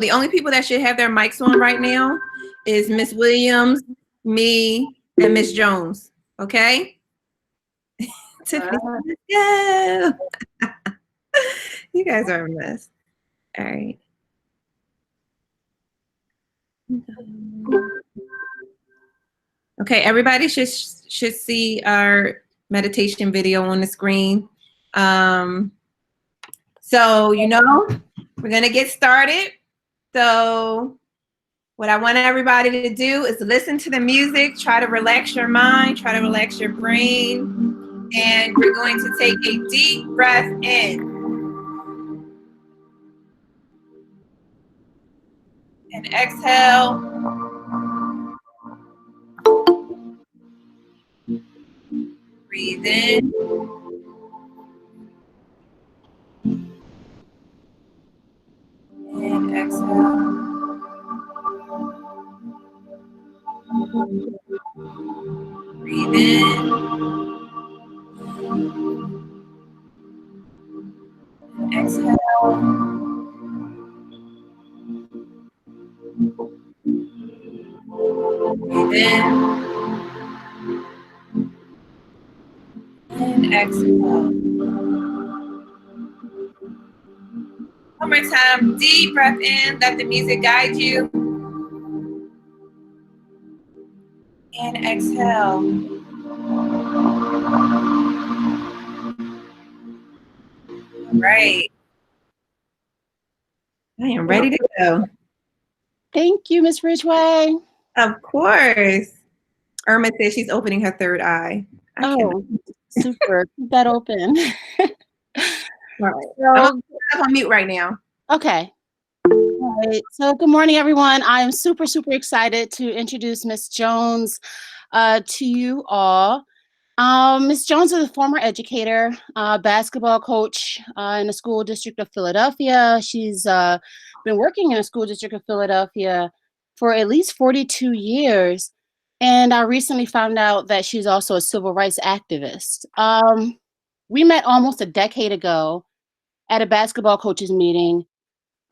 the only people that should have their mics on right now is Miss Williams, me, and Miss Jones. Okay? Tiffany, yeah. You guys are a mess. All right. Okay, everybody should see our meditation video on the screen. So, we're going to get started. So what I want everybody to do is listen to the music, try to relax your mind, try to relax your brain, and we're going to take a deep breath in. And exhale. Breathe in. And exhale. Breathe in. And exhale. Breathe in. And exhale. One more time, deep breath in, let the music guide you. And exhale. All right. I am ready to go. Thank you, Ms. Ridgway. Of course. Irma says she's opening her third eye. Super. Keep that open. All right. I'm on mute right now. Okay. All right. So good morning, everyone. I am super, super excited to introduce Ms. Jones to you all. Ms. Jones is a former educator, basketball coach in the school district of Philadelphia. She's been working in the school district of Philadelphia for at least 42 years. And I recently found out that she's also a civil rights activist. We met almost a decade ago at a basketball coaches meeting.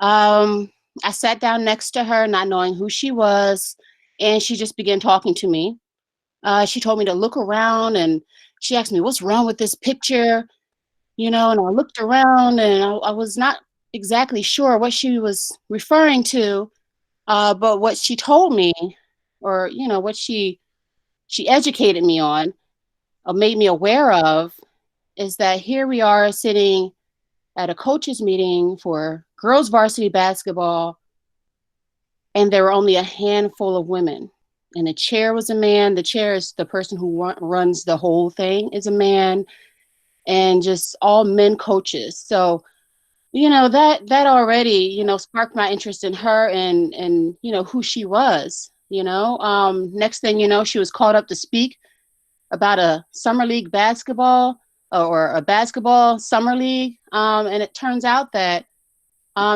I sat down next to her, not knowing who she was, and she just began talking to me. She told me to look around, and she asked me, what's wrong with this picture? And I looked around, and I was not exactly sure what she was referring to, but what she told me, or, what she educated me on, or made me aware of, is that here we are sitting at a coaches meeting for girls varsity basketball, and there were only a handful of women. And the chair was a man. The chair is the person who runs the whole thing is a man, and just all men coaches. So, that already, sparked my interest in her and who she was, next thing she was called up to speak about a summer league basketball or a basketball summer league. And it turns out that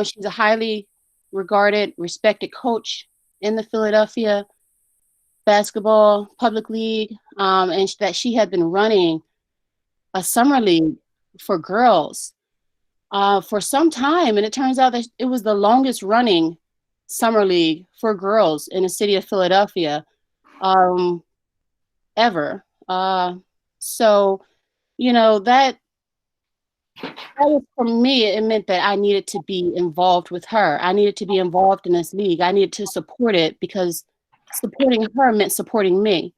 she's a highly regarded, respected coach in the Philadelphia basketball public league, and that she had been running a summer league for girls for some time. And it turns out that it was the longest running summer league for girls in the city of Philadelphia ever. So, that was, for me, it meant that I needed to be involved with her. I needed to be involved in this league. I needed to support it because supporting her meant supporting me.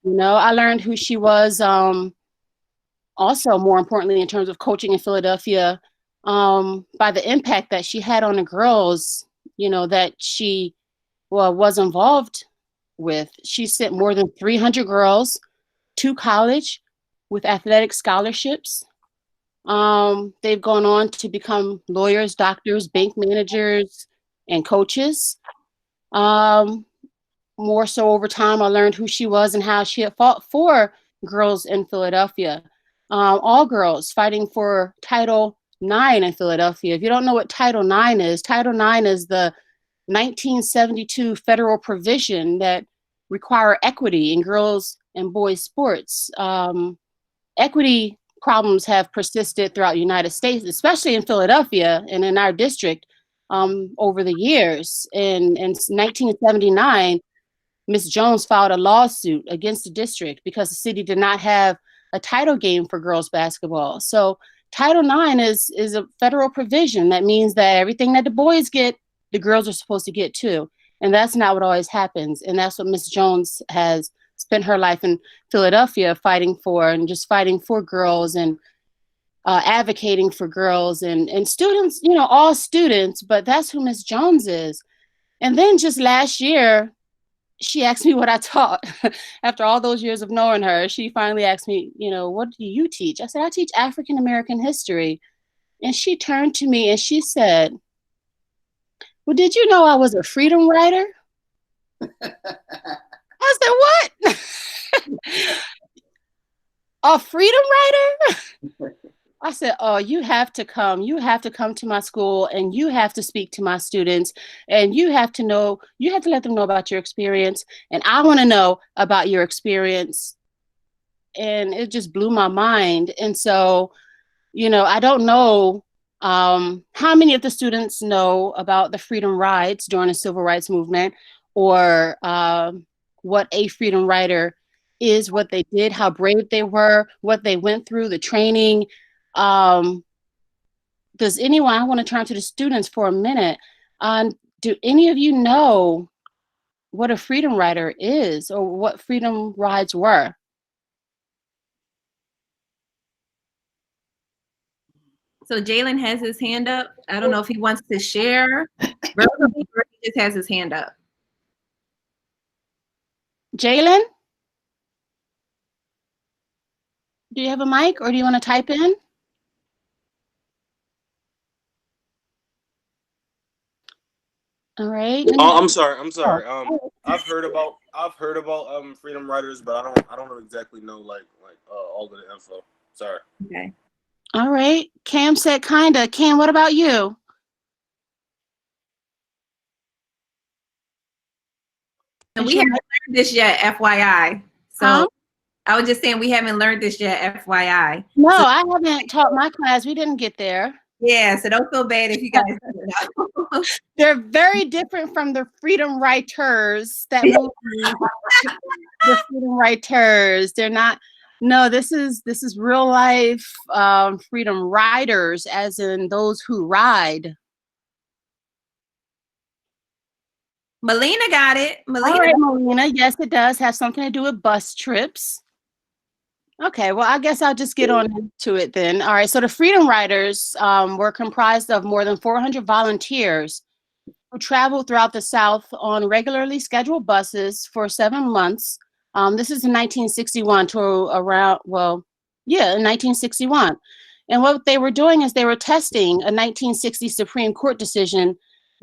I learned who she was, also more importantly in terms of coaching in Philadelphia, by the impact that she had on the girls, that she was involved with. She sent more than 300 girls to college with athletic scholarships. They've gone on to become lawyers, doctors, bank managers, and coaches. More so over time, I learned who she was and how she had fought for girls in Philadelphia. All girls fighting for Title IX in Philadelphia. If you don't know what Title IX is the 1972 federal provision that require equity in girls and boys sports. Equity problems have persisted throughout the United States, especially in Philadelphia and in our district, over the years. In 1979, Ms. Jones filed a lawsuit against the district because the city did not have a title game for girls basketball. So Title IX is a federal provision that means that everything that the boys get, the girls are supposed to get too. And that's not what always happens. And that's what Ms. Jones has spent her life in Philadelphia fighting for, and just fighting for girls, and advocating for girls and students, you know, all students, but that's who Ms. Jones is. And then just last year, she asked me what I taught. After all those years of knowing her, she finally asked me, you know, what do you teach? I said, I teach African American history. And she turned to me and she said, well, did you know I was a freedom writer? I said, what? A freedom writer? I said, oh, you have to come. You have to come to my school and you have to speak to my students and you have to let them know about your experience. And I want to know about your experience. And it just blew my mind. And so, you know, I don't know how many of the students know about the freedom rides during the civil rights movement, or what a freedom rider is, what they did, how brave they were, what they went through, the training. Does anyone, I want to turn to the students for a minute. Do any of you know what a freedom rider is, or what freedom rides were? So Jalen has his hand up. I don't know if he wants to share relatively, or he just has his hand up. Jalen? Do you have a mic, or do you want to type in? All right. Oh, I'm sorry. I've heard about freedom riders, but I don't exactly know like all of the info. Sorry. Okay. All right. Cam said kinda. Cam, what about you? And we haven't learned this yet, FYI. So huh? I was just saying we haven't learned this yet, FYI. No, so, I haven't taught my class. We didn't get there. Yeah, so don't feel bad if you guys don't know. They're very different from the freedom writers that movie. The freedom writers. They're not. No, this is real life freedom riders, as in those who ride. Melina got it. All right, Melina. Yes, it does have something to do with bus trips. Okay, well, I guess I'll just get on to it then. All right, so the Freedom Riders were comprised of more than 400 volunteers who traveled throughout the South on regularly scheduled buses for 7 months. This is in 1961 to around, well, yeah, in 1961. And what they were doing is they were testing a 1960 Supreme Court decision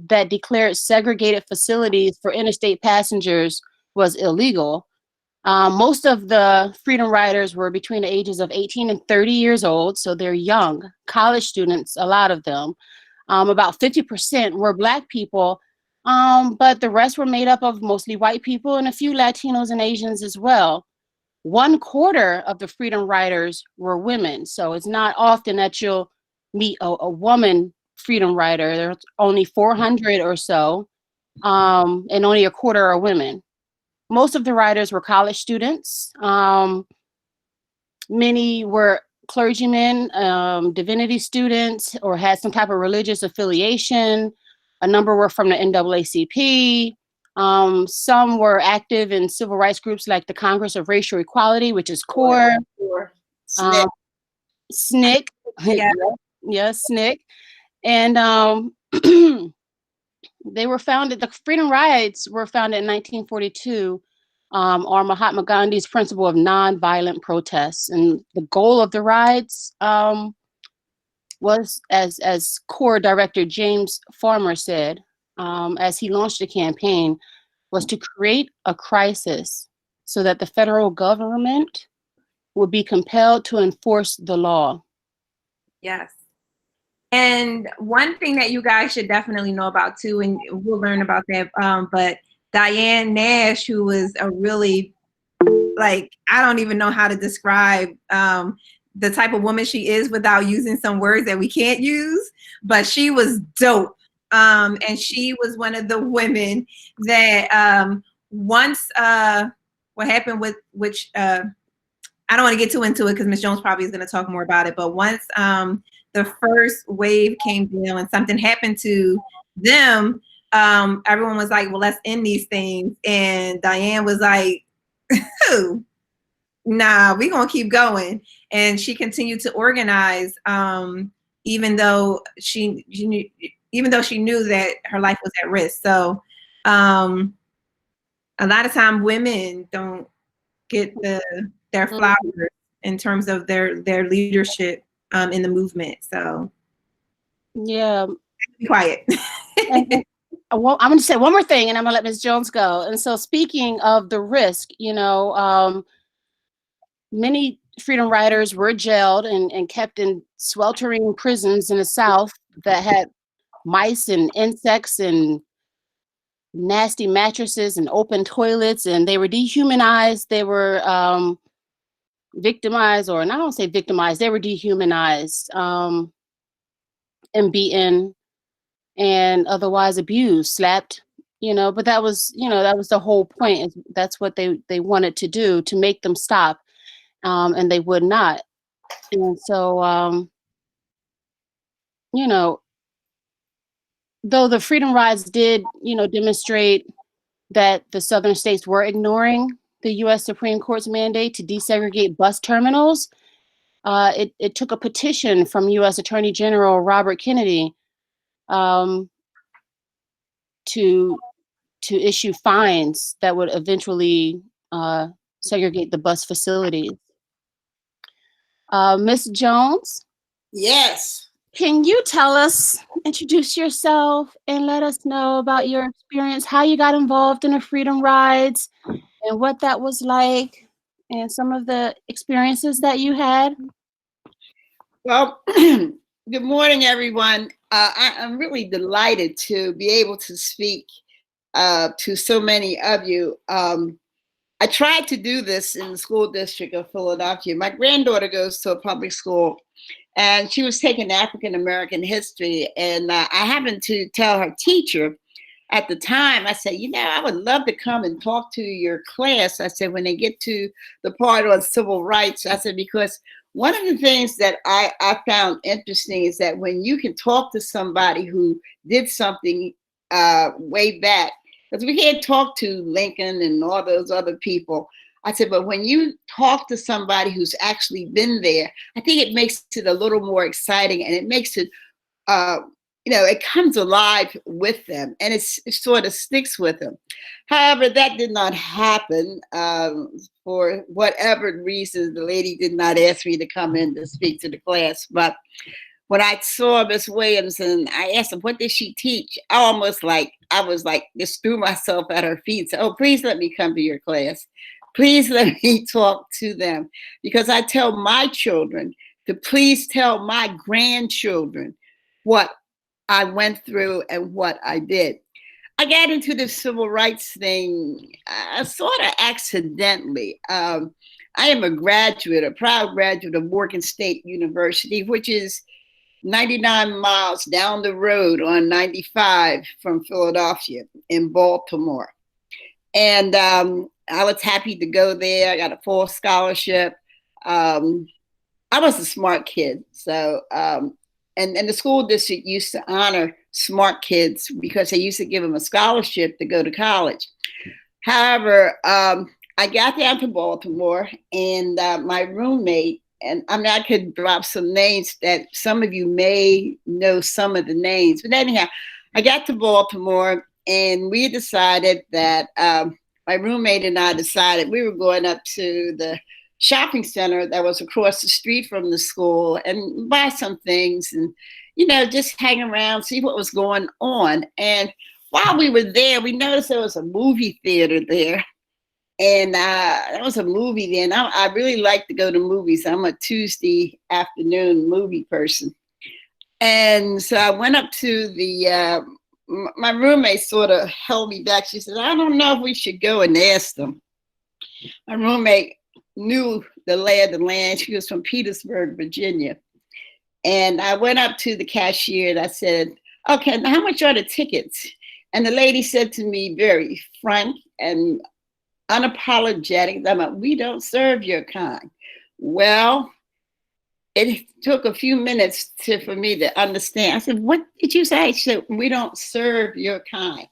that declared segregated facilities for interstate passengers was illegal. Most of the freedom riders were between the ages of 18 and 30 years old, so they're young, college students, a lot of them. About 50% were Black people, but the rest were made up of mostly white people and a few Latinos and Asians as well. 1/4 of the freedom riders were women, so it's not often that you'll meet a woman freedom rider. There's only 400 or so, and only 1/4 are women. Most of the riders were college students. Many were clergymen, divinity students, or had some type of religious affiliation. A number were from the NAACP. Some were active in civil rights groups like the Congress of Racial Equality, which is CORE. SNCC. Yeah. Yeah, SNCC. And they were founded, the Freedom Rides were founded in 1942 on Mahatma Gandhi's principle of nonviolent protests. And the goal of the rides was, as CORE director James Farmer said, as he launched the campaign, was to create a crisis so that the federal government would be compelled to enforce the law. Yes. And one thing that you guys should definitely know about too, and we'll learn about that, but Diane Nash, who was a really, like, I don't even know how to describe the type of woman she is without using some words that we can't use, but she was dope. And she was one of the women that once what happened with which I don't want to get too into it because Ms. Jones probably is going to talk more about it. But once the first wave came down and something happened to them, everyone was like, well, let's end these things. And Diane was like, who? Nah, we're going to keep going. And she continued to organize, even though she knew that her life was at risk. So a lot of time women don't get their flowers in terms of their leadership in the movement. So yeah, be quiet. Well, I'm going to say one more thing, and I'm going to let Ms. Jones go. And so, speaking of the risk, many freedom riders were jailed and kept in sweltering prisons in the South that had mice and insects and nasty mattresses and open toilets, and they were dehumanized. They were victimized, or I don't say victimized, they were dehumanized and beaten and otherwise abused, slapped, but that was the whole point. That's what they wanted to do, to make them stop, and they would not. And so, though the freedom rides did, demonstrate that the Southern states were ignoring the U.S. Supreme Court's mandate to desegregate bus terminals, it took a petition from U.S. Attorney General Robert Kennedy to issue fines that would eventually segregate the bus facilities. Ms. Jones? Yes. Can you introduce yourself and let us know about your experience, how you got involved in the Freedom Rides and what that was like and some of the experiences that you had? Well, good morning, everyone. I'm really delighted to be able to speak to so many of you. I tried to do this in the school district of Philadelphia. My granddaughter goes to a public school, and she was taking African American history. And I happened to tell her teacher at the time, I said, I would love to come and talk to your class. I said, when they get to the part on civil rights, I said, because one of the things that I found interesting is that when you can talk to somebody who did something way back, because we can't talk to Lincoln and all those other people. I said, but when you talk to somebody who's actually been there, I think it makes it a little more exciting, and it makes it, it comes alive with them, and it sort of sticks with them. However, that did not happen for whatever reason. The lady did not ask me to come in to speak to the class, but when I saw Miss Williams and I asked her, what did she teach? I was like, just threw myself at her feet and said, oh, please let me come to your class. Please let me talk to them. Because I tell my children to please tell my grandchildren what I went through and what I did. I got into the civil rights thing sort of accidentally. I am a proud graduate of Morgan State University, which is 99 miles down the road on 95 from Philadelphia in Baltimore. And I was happy to go there. I got a full scholarship. I was a smart kid. So, and the school district used to honor smart kids because they used to give them a scholarship to go to college. However, I got down to Baltimore, and my roommate, and I could drop some names that some of you may know some of the names. But anyhow, I got to Baltimore, and we decided that my roommate and I decided we were going up to the shopping center that was across the street from the school and buy some things and, just hang around, see what was going on. And while we were there, we noticed there was a movie theater there. And there was a movie then. I really like to go to movies. I'm a Tuesday afternoon movie person. And so I went up to my roommate sort of held me back. She said, I don't know if we should go and ask them. My roommate knew the lay of the land. She was from Petersburg, Virginia. And I went up to the cashier and I said, okay, now how much are the tickets? And the lady said to me, very frank and unapologetic, we don't serve your kind. Well, it took a few minutes for me to understand. I said, what did you say? She said, we don't serve your kind.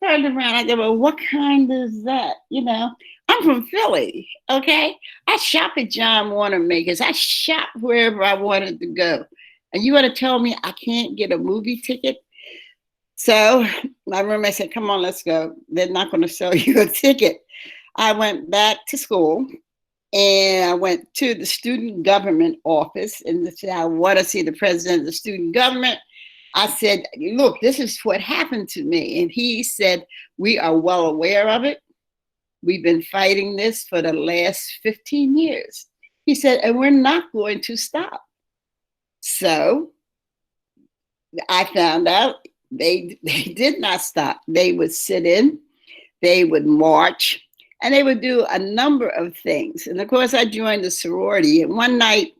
I turned around, I said, well, what kind is that? You know, I'm from Philly, okay? I shop at John Wanamaker's. I shop wherever I wanted to go. And you want to tell me I can't get a movie ticket? So my roommate said, come on, let's go. They're not going to sell you a ticket. I went back to school and I went to the student government office and said, I want to see the president of the student government. I said, look, this is what happened to me. And he said, we are well aware of it. We've been fighting this for the last 15 years. He said, and we're not going to stop. So I found out they did not stop. They would sit in, they would march, and they would do a number of things. And of course, I joined the sorority. And one night,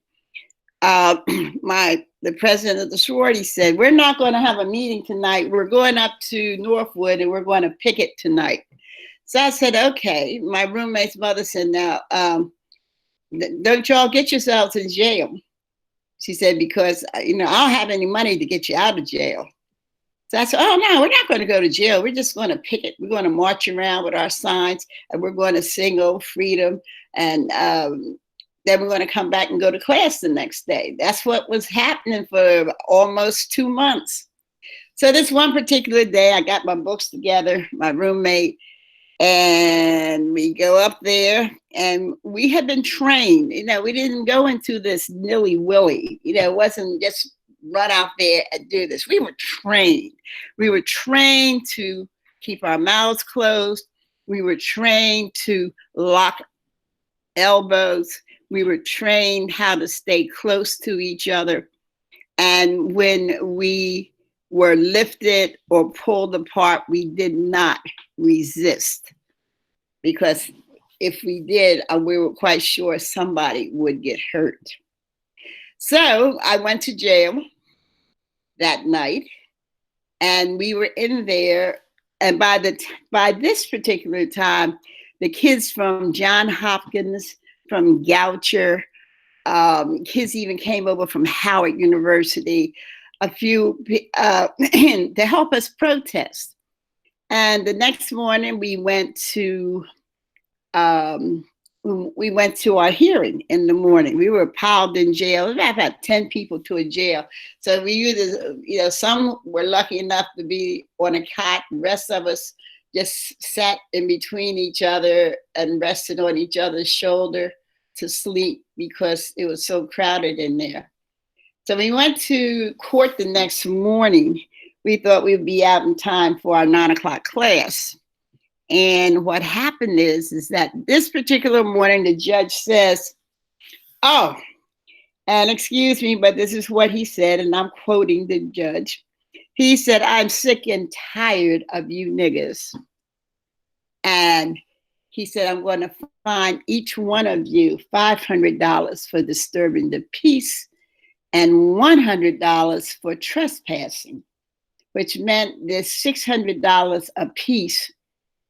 the president of the sorority said, we're not going to have a meeting tonight. We're going up to Northwood and we're going to picket tonight. So I said, okay. My roommate's mother said, now, don't y'all get yourselves in jail. She said, because, you know, I don't have any money to get you out of jail. So I said, oh, no, we're not going to go to jail. We're just going to picket. We're going to march around with our signs and we're going to sing "Oh Freedom." And then we're going to come back and go to class the next day. That's what was happening for almost 2 months. So this one particular day, I got my books together, my roommate, and we go up there and we had been trained. You know, we didn't go into this nilly-willy. You know, it wasn't just run out there and do this. We were trained. We were trained to keep our mouths closed. We were trained to lock elbows. We were trained how to stay close to each other. And when we were lifted or pulled apart, we did not resist. Because if we did, we were quite sure somebody would get hurt. So I went to jail that night, and we were in there. And by this particular time, the kids from John Hopkins, from Goucher, kids even came over from Howard University, a few to help us protest. And the next morning, we went to our hearing in the morning. We were piled in jail. We had about 10 people to a jail. So we either, you know, some were lucky enough to be on a cot. The rest of us just sat in between each other and rested on each other's shoulder to sleep because it was so crowded in there. So we went to court the next morning. We thought we'd be out in time for our 9 o'clock class. And what happened is that this particular morning, the judge says, oh, and excuse me, but this is what he said, and I'm quoting the judge. He said, I'm sick and tired of you niggas. And he said, I'm going to fine each one of you $500 for disturbing the peace and $100 for trespassing, which meant there's $600 a piece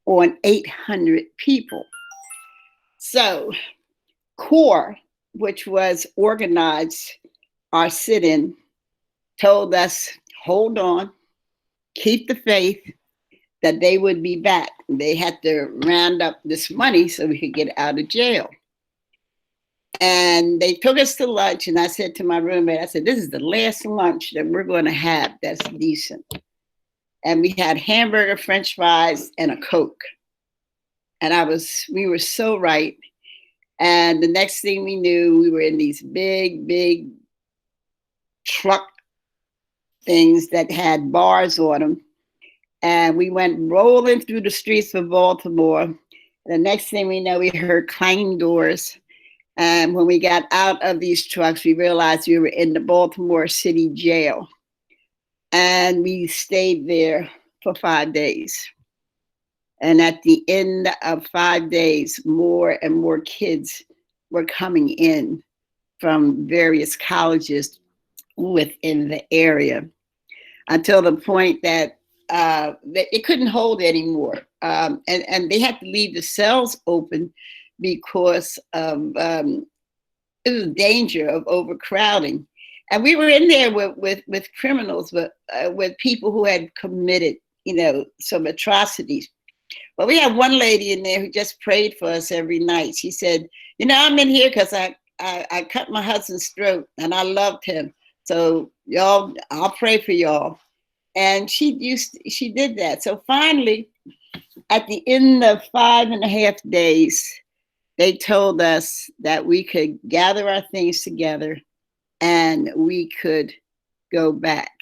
on 800 people. So CORE, which was organized our sit-in, told us, hold on, keep the faith, that they would be back. They had to round up this money so we could get out of jail. And they took us to lunch, and I said to my roommate, I said, this is the last lunch that we're going to have that's decent. And we had hamburger, French fries, and a Coke. And we were so right. And the next thing we knew, we were in these big, big truck things that had bars on them. And we went rolling through the streets of Baltimore. And the next thing we know, we heard clanging doors. And when we got out of these trucks, we realized we were in the Baltimore City jail. And we stayed there for 5 days. And at the end of 5 days, more and more kids were coming in from various colleges within the area. until the point that it couldn't hold anymore. And they had to leave the cells open because of it was danger of overcrowding. And we were in there with criminals, but with people who had committed, some atrocities. But we had one lady in there who just prayed for us every night. She said, I'm in here because I cut my husband's throat and I loved him. So y'all, I'll pray for y'all. And she did that. So finally, at the end of 5.5 days, they told us that we could gather our things together and we could go back.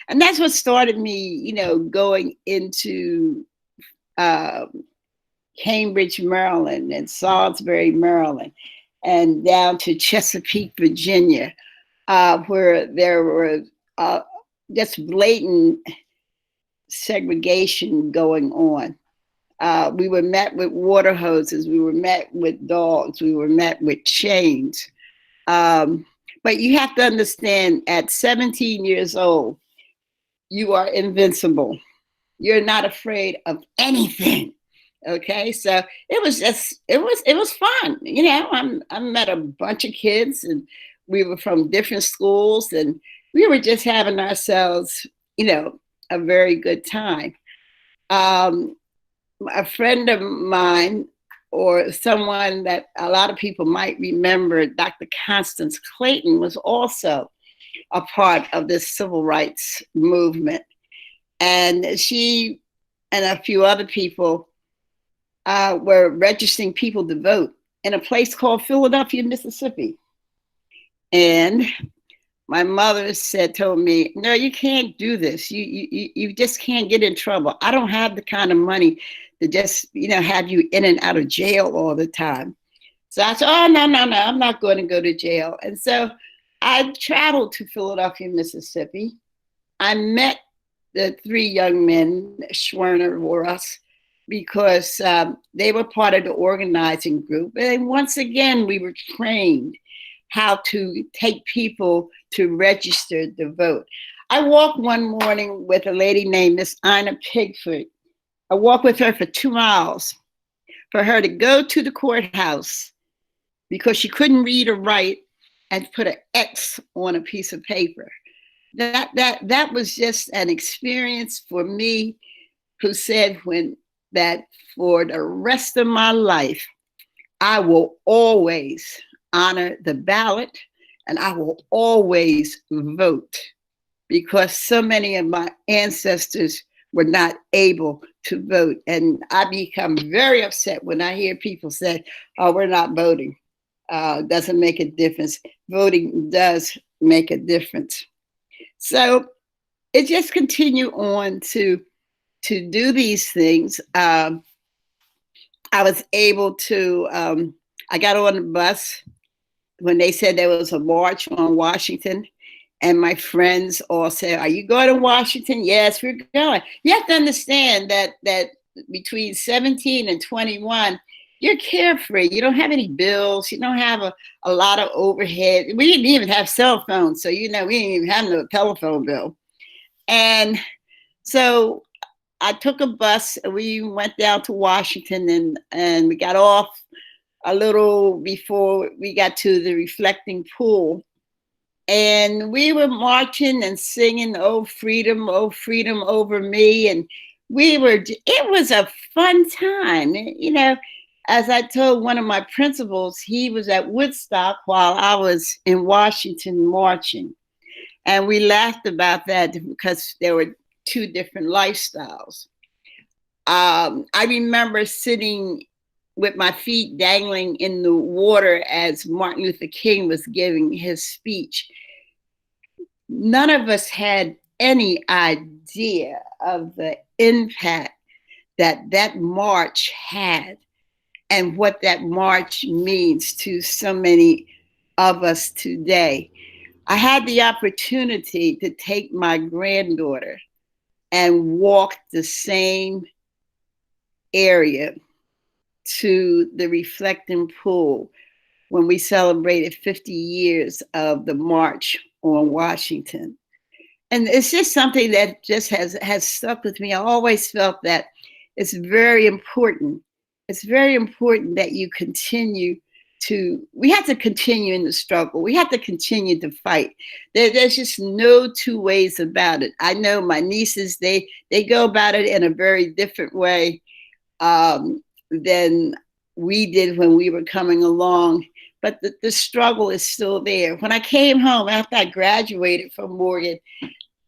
And that's what started me, going into Cambridge, Maryland, and Salisbury, Maryland, and down to Chesapeake, Virginia, where there were just blatant segregation going on. We were met with water hoses. We were met with dogs. We were met with chains. But you have to understand, at 17 years old, you are invincible. You're not afraid of anything. Okay, so it was fun. I met a bunch of kids, and we were from different schools, and we were just having ourselves, a very good time. A friend of mine, or someone that a lot of people might remember, Dr. Constance Clayton, was also a part of this civil rights movement. And she and a few other people were registering people to vote in a place called Philadelphia, Mississippi. And my mother told me, no, you can't do this. You just can't get in trouble. I don't have the kind of money to just, have you in and out of jail all the time. So I said, oh, no, I'm not going to go to jail. And so I traveled to Philadelphia, Mississippi. I met the 3 young men, Schwerner or us, because they were part of the organizing group. And once again, we were trained how to take people to register to vote. I walked one morning with a lady named Miss Ina Pigford. I walked with her for 2 miles for her to go to the courthouse because she couldn't read or write and put an X on a piece of paper. That was just an experience for me, who said that for the rest of my life, I will always honor the ballot and I will always vote, because so many of my ancestors were not able to vote. And I become very upset when I hear people say, oh, we're not voting. Doesn't make a difference. Voting does make a difference. So it just continued on to do these things. I was able to, I got on the bus when they said there was a march on Washington, and my friends all said, are you going to Washington? Yes, we're going. You have to understand that between 17 and 21, you're carefree. You don't have any bills. You don't have a lot of overhead. We didn't even have cell phones. So, we didn't even have no telephone bill. And so I took a bus and we went down to Washington, and we got off a little before we got to the reflecting pool. And we were marching and singing, oh, freedom over me. And it was a fun time. As I told one of my principals, he was at Woodstock while I was in Washington marching. And we laughed about that because there were 2 different lifestyles. I remember sitting with my feet dangling in the water as Martin Luther King was giving his speech. None of us had any idea of the impact that march had and what that march means to so many of us today. I had the opportunity to take my granddaughter and walk the same area to the reflecting pool when we celebrated 50 years of the March on Washington. And it's just something that just has stuck with me. I always felt that it's very important. It's very important that you continue we have to continue in the struggle. We have to continue to fight. There's just no two ways about it. I know my nieces, they go about it in a very different way than we did when we were coming along. But the struggle is still there. When I came home after I graduated from Morgan,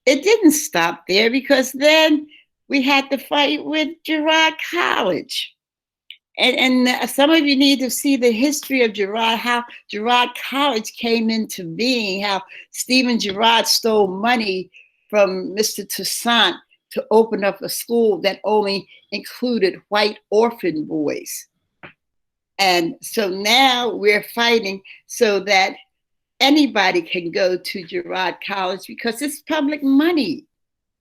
it didn't stop there, because then we had to fight with Girard College. And some of you need to see the history of Girard, how Girard College came into being, how Stephen Girard stole money from Mr. Toussaint to open up a school that only included white orphan boys. And so now we're fighting so that anybody can go to Girard College, because it's public money.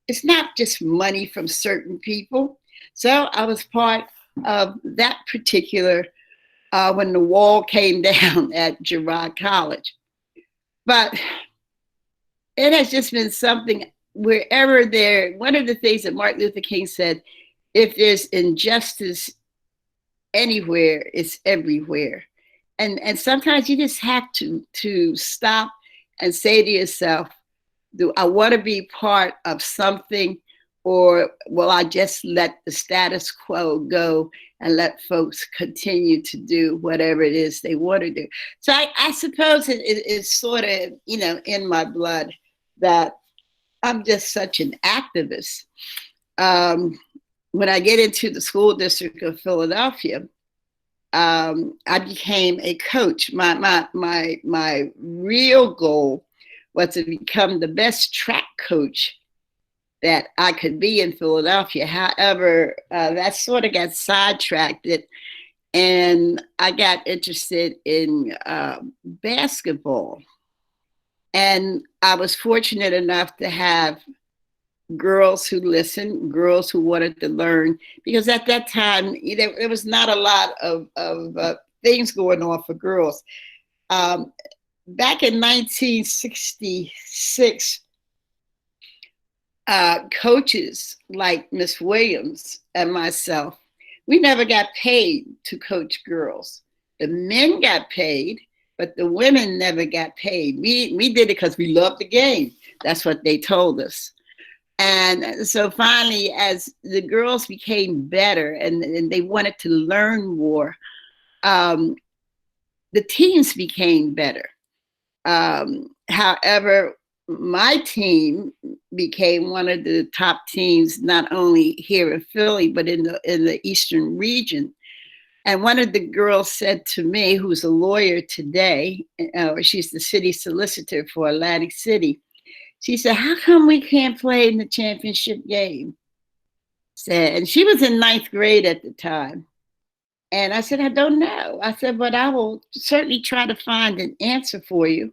It's not just money from certain people. So I was part of that particular, when the wall came down at Girard College. But it has just been something wherever one of the things that Martin Luther King said, if there's injustice anywhere, it's everywhere. And sometimes you just have to stop and say to yourself, do I want to be part of something, or will I just let the status quo go and let folks continue to do whatever it is they want to do? So I suppose it's sort of, in my blood that I'm just such an activist. When I get into the school district of Philadelphia, I became a coach. My real goal was to become the best track coach that I could be in Philadelphia. However, that sort of got sidetracked, and I got interested in basketball. And I was fortunate enough to have girls who listened, girls who wanted to learn, because at that time, there was not a lot of things going on for girls. Back in 1966, coaches like Miss Williams and myself, we never got paid to coach girls. The men got paid, but the women never got paid. We did it because we loved the game. That's what they told us. And so finally, as the girls became better and they wanted to learn more, the teams became better. However, my team became one of the top teams, not only here in Philly, but in the Eastern region. And one of the girls said to me, who's a lawyer today, she's the city solicitor for Atlantic City, she said, "How come we can't play in the championship game?" And she was in 9th grade at the time. And I said, "I don't know." I said, "But I will certainly try to find an answer for you."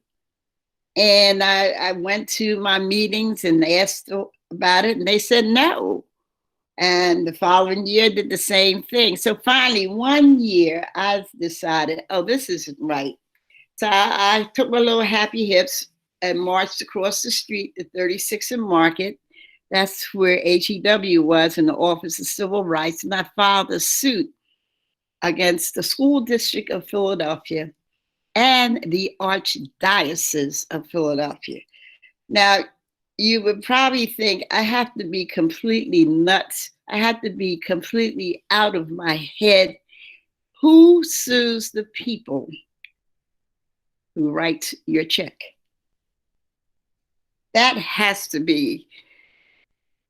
And I went to my meetings and asked about it, and they said no. And the following year did the same thing. So finally, one year, I decided, oh, this isn't right. So I took my little happy hips and marched across the street to 36th and Market. That's where HEW was, in the Office of Civil Rights. And I filed a suit against the school district of Philadelphia and the Archdiocese of Philadelphia. Now, you would probably think I have to be completely nuts. I have to be completely out of my head. Who sues the people who write your check? That has to be,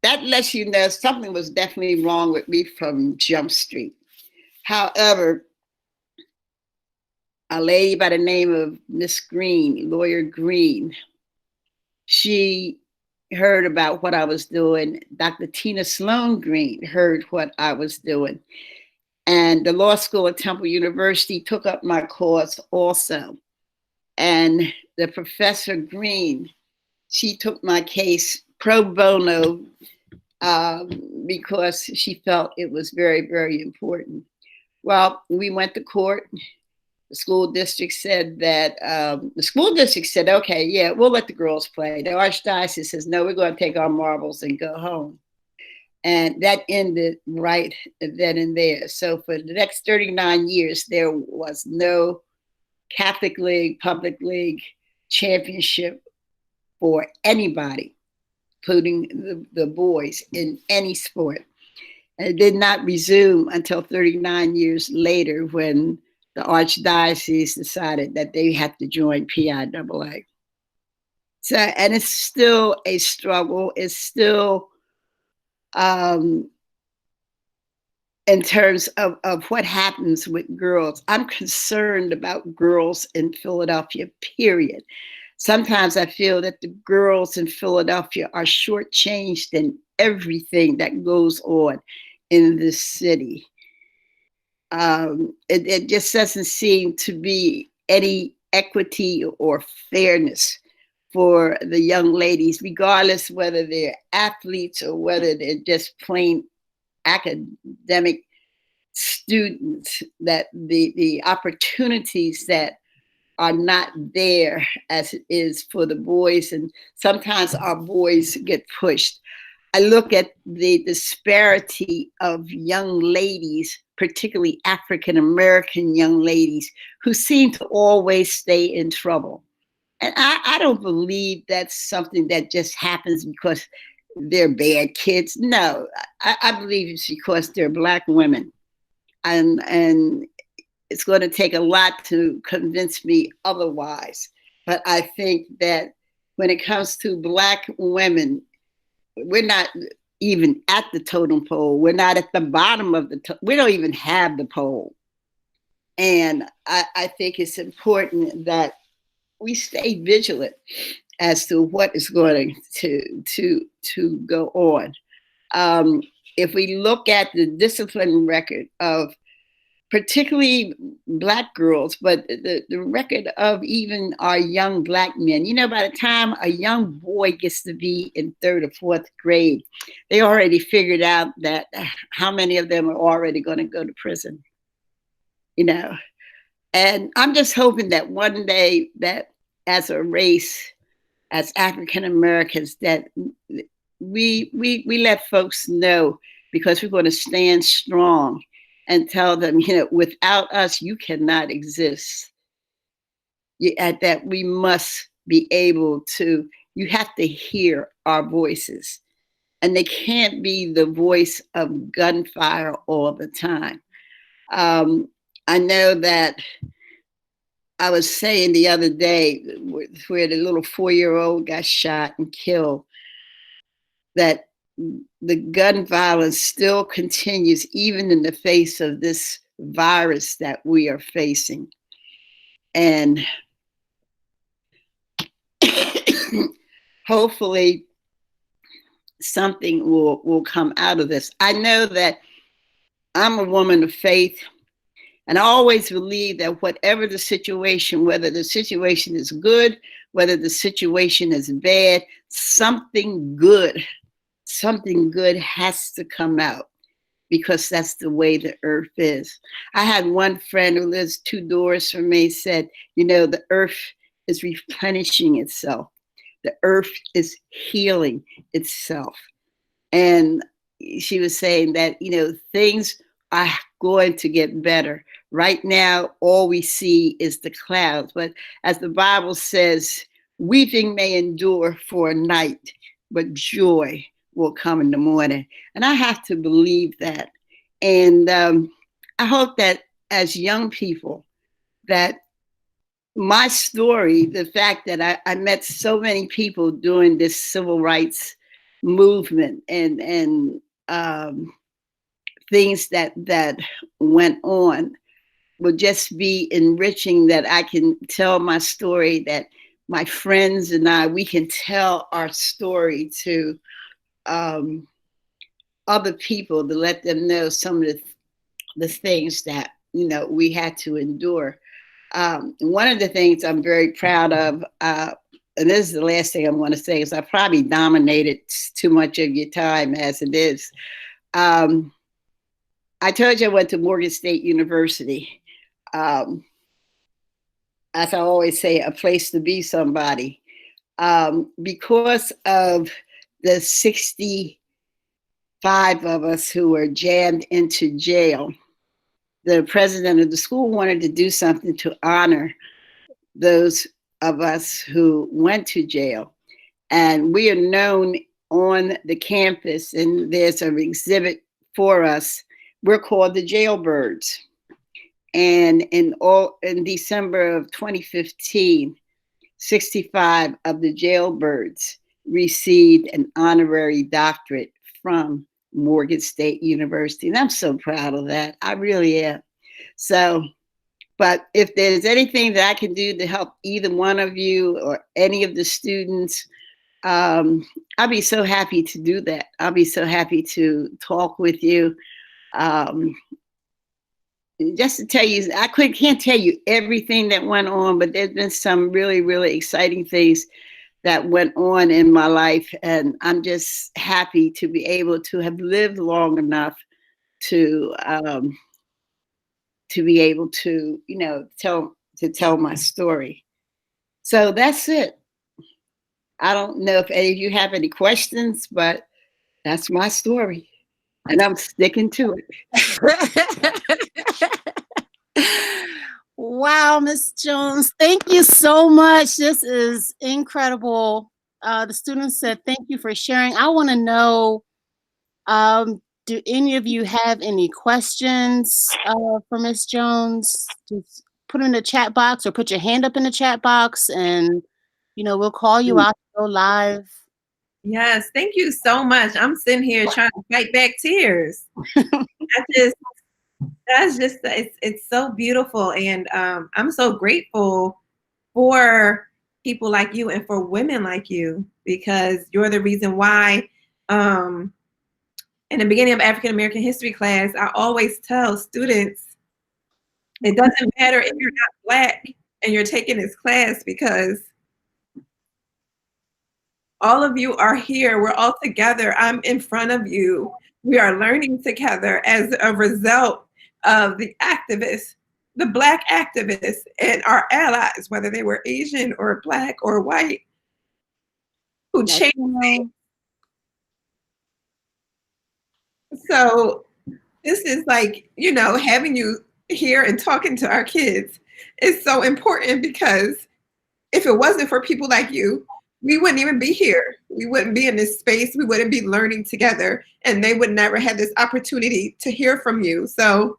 that lets you know something was definitely wrong with me from Jump Street. However, a lady by the name of Miss Green, Lawyer Green, she heard about what I was doing. Dr. Tina Sloan Green heard what I was doing. And the law school at Temple University took up my cause also. And the Professor Green, she took my case pro bono because she felt it was very, very important. Well, we went to court. The school district said that, okay, yeah, we'll let the girls play. The archdiocese says, no, we're going to take our marbles and go home. And that ended right then and there. So for the next 39 years, there was no Catholic League, public league championship for anybody, including the boys, in any sport. And it did not resume until 39 years later when the archdiocese decided that they had to join PIAA. So, and it's still a struggle. It's still, in terms of what happens with girls. I'm concerned about girls in Philadelphia, period. Sometimes I feel that the girls in Philadelphia are shortchanged in everything that goes on in this city. It just doesn't seem to be any equity or fairness for the young ladies, regardless whether they're athletes or whether they're just plain academic students, that the opportunities that are not there as it is for the boys. And sometimes our boys get pushed. I look at the disparity of young ladies, particularly African-American young ladies, who seem to always stay in trouble. And I don't believe that's something that just happens because they're bad kids. No, I believe it's because they're Black women. And it's going to take a lot to convince me otherwise. But I think that when it comes to Black women, we're not even at the totem pole. We're not at the bottom of we don't even have the pole. And I think it's important that we stay vigilant as to what is going to go on. If we look at the discipline record of particularly Black girls, but the record of even our young Black men, by the time a young boy gets to be in 3rd or 4th grade, they already figured out that how many of them are already going to go to prison, And I'm just hoping that one day that as a race, as African Americans, that we let folks know, because we're going to stand strong and tell them, without us, you cannot exist. That we must be able to, you have to hear our voices. And they can't be the voice of gunfire all the time. I know that I was saying the other day where the little 4-year-old got shot and killed, that the gun violence still continues even in the face of this virus that we are facing. And hopefully something will come out of this. I know that I'm a woman of faith, and I always believe that whatever the situation, whether the situation is good, whether the situation is bad, something good has to come out, because that's the way the earth is. I had one friend who lives 2 doors from me said, the earth is replenishing itself. The earth is healing itself. And she was saying that, things are going to get better. Right now, all we see is the clouds. But as the Bible says, weeping may endure for a night, but joy will come in the morning. And I have to believe that. And I hope that as young people, that my story, the fact that I met so many people during this civil rights movement and things that went on, will just be enriching, that I can tell my story, that my friends and we can tell our story to other people, to let them know some of the things that we had to endure. One of the things I'm very proud of, and this is the last thing I'm going to say, is I probably dominated too much of your time as it is. I told you I went to Morgan State University. as I always say, a place to be somebody. Because of the 65 of us who were jammed into jail, the president of the school wanted to do something to honor those of us who went to jail. And we are known on the campus, and there's an exhibit for us. We're called the Jailbirds. And in December of 2015, 65 of the Jailbirds received an honorary doctorate from Morgan State University. And I'm so proud of that. I really am. So, but if there's anything that I can do to help either one of you or any of the students, I'll be so happy to do that. I'll be so happy to talk with you. Just to tell you, I can't tell you everything that went on, but there's been some really, really exciting things that went on in my life. And I'm just happy to be able to have lived long enough to be able to, you know, tell my story. So that's it. I don't know if any of you have any questions, but that's my story. And I'm sticking to it. Wow, Ms. Jones, thank you so much. This is incredible. The students said thank you for sharing. I want to know, do any of you have any questions for Ms. Jones? Just put in the chat box or put your hand up in the chat box, and we'll call you out to go live. Yes, thank you so much. I'm sitting here trying to fight back tears. It's so beautiful, and I'm so grateful for people like you and for women like you, because you're the reason why in the beginning of African American history class, I always tell students, it doesn't matter if you're not Black and you're taking this class, because all of you are here. We're all together. I'm in front of you. We are learning together as a result of the activists, the Black activists and our allies, whether they were Asian or Black or white, who changed things. So this is like, having you here and talking to our kids is so important, because if it wasn't for people like you, we wouldn't even be here. We wouldn't be in this space. We wouldn't be learning together, and they would never have this opportunity to hear from you. So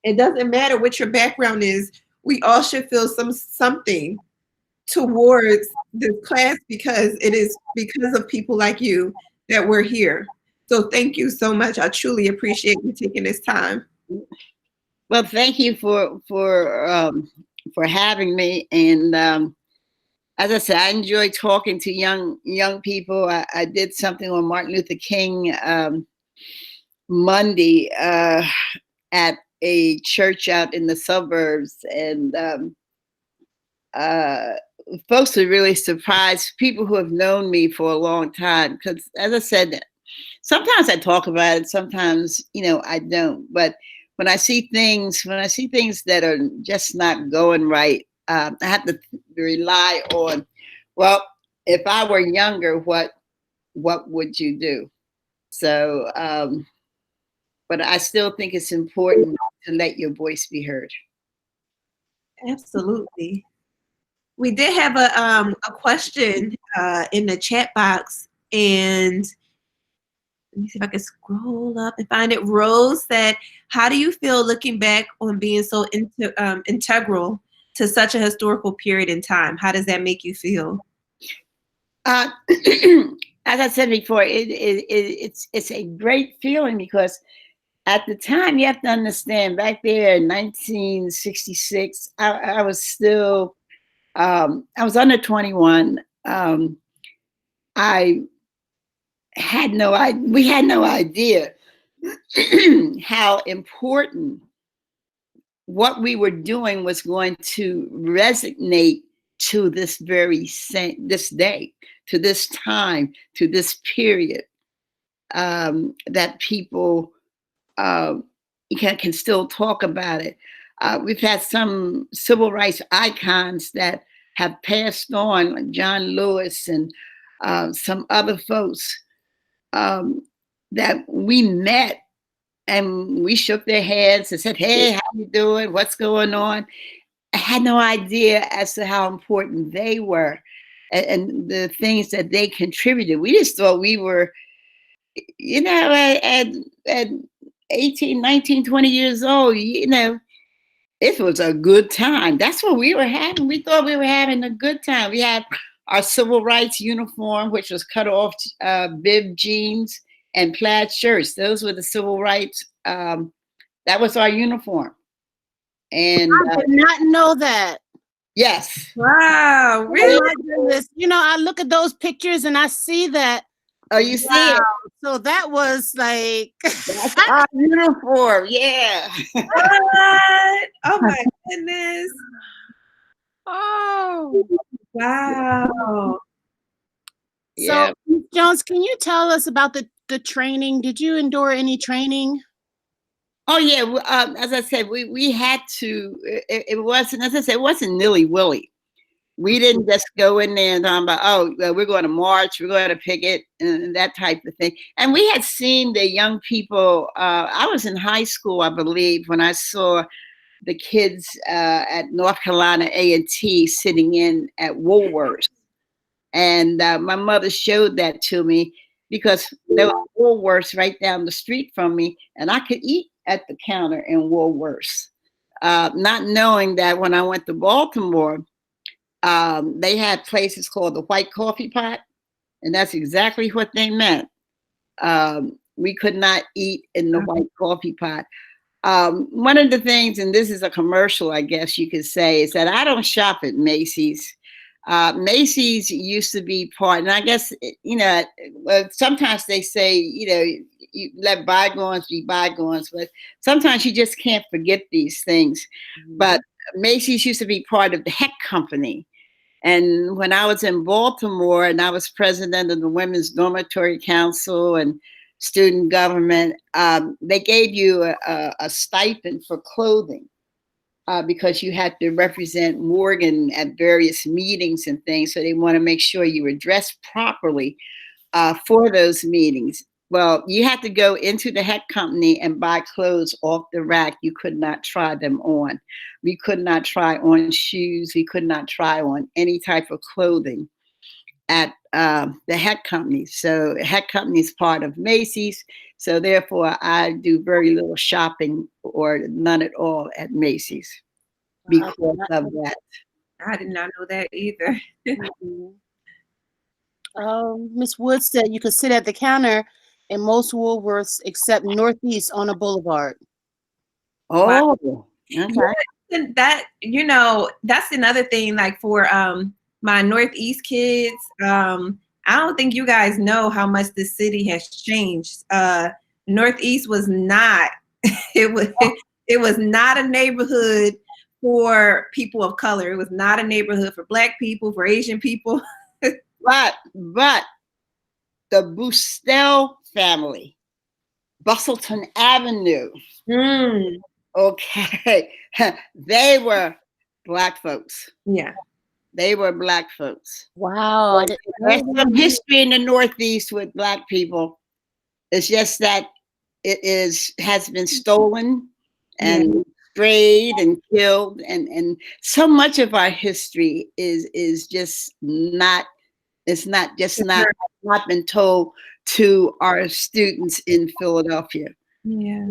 it doesn't matter what your background is. We all should feel something towards this class, because it is because of people like you that we're here. So thank you so much. I truly appreciate you taking this time. Well, thank you for having me. And as I said, I enjoy talking to young people. I did something on Martin Luther King Monday at a church out in the suburbs, and folks were really surprised. People who have known me for a long time, because as I said, sometimes I talk about it, sometimes I don't. But when I see things that are just not going right, I have to rely on, well, if I were younger, what would you do? So, but I still think it's important to let your voice be heard. Absolutely. We did have a question in the chat box, and let me see if I can scroll up and find it. Rose said, how do you feel looking back on being so integral to such a historical period in time? How does that make you feel? As I said before, it's a great feeling, because at the time, you have to understand, back there in 1966, I was still, I was under 21. We had no idea how important what we were doing was going to resonate to this day, to this time, to this period, that people can still talk about it. We've had some civil rights icons that have passed on, like John Lewis and some other folks that we met, and we shook their heads and said, "Hey, how you doing? What's going on?" I had no idea as to how important they were and the things that they contributed. We just thought we were, you know, at 18, 19, 20 years old, you know, it was a good time. That's what we were having. We thought we were having a good time. We had our civil rights uniform, which was cut off bib jeans and plaid shirts. Those were the civil rights. That was our uniform. And I did not know that. yes. Wow, Oh really? my goodness. You know, I look at those pictures and I see that. Oh, you see Wow. it? So that was like That's our uniform. Yeah. What? Oh my goodness. oh. Wow. So Yeah. Ms. Jones, can you tell us about the training? Did you endure any training? Oh yeah. As I said, we had to. It wasn't, as I said, it wasn't nilly-willy. We didn't just go in there and talk about, oh, well, we're going to march, we're going to picket, and that type of thing. And we had seen the young people. I was in high school, I believe, when I saw the kids at North Carolina A&T sitting in at Woolworths. And my mother showed that to me because there were Woolworths right down the street from me, and I could eat at the counter in Woolworths, not knowing that when I went to Baltimore, they had places called the White Coffee Pot, and that's exactly what they meant. We could not eat in the White Coffee Pot. One of the things, and this is a commercial, I guess you could say, is that I don't shop at Macy's. Macy's used to be part, and I guess, you know, sometimes they say, you know, you let bygones be bygones, but sometimes you just can't forget these things. Mm-hmm. But Macy's used to be part of the Heck Company. And when I was in Baltimore and I was president of the Women's Dormitory Council and student government, they gave you a stipend for clothing because you had to represent Morgan at various meetings and things. So they want to make sure you were dressed properly for those meetings. Well, you had to go into the Heck Company and buy clothes off the rack. You could not try them on. We could not try on shoes. We could not try on any type of clothing at the Heck Company. So Heck Company is part of Macy's. So therefore, I do very little shopping or none at all at Macy's because of that. I did not know that either. Ms. Wood said you could sit at the counter in most Woolworths except Northeast on a boulevard. Oh, okay. That, you know, that's another thing, like for my Northeast kids, I don't think you guys know how much the city has changed. Northeast was not, it was not a neighborhood for people of color. It was not a neighborhood for Black people, for Asian people. But the Boostell family, Bustleton Avenue. Okay, they were Black folks. Yeah, they were Black folks. Wow, there's some history in the Northeast with Black people. It's just that has been stolen and sprayed and killed, and so much of our history is just not. It's not been told to our students in Philadelphia. Yeah.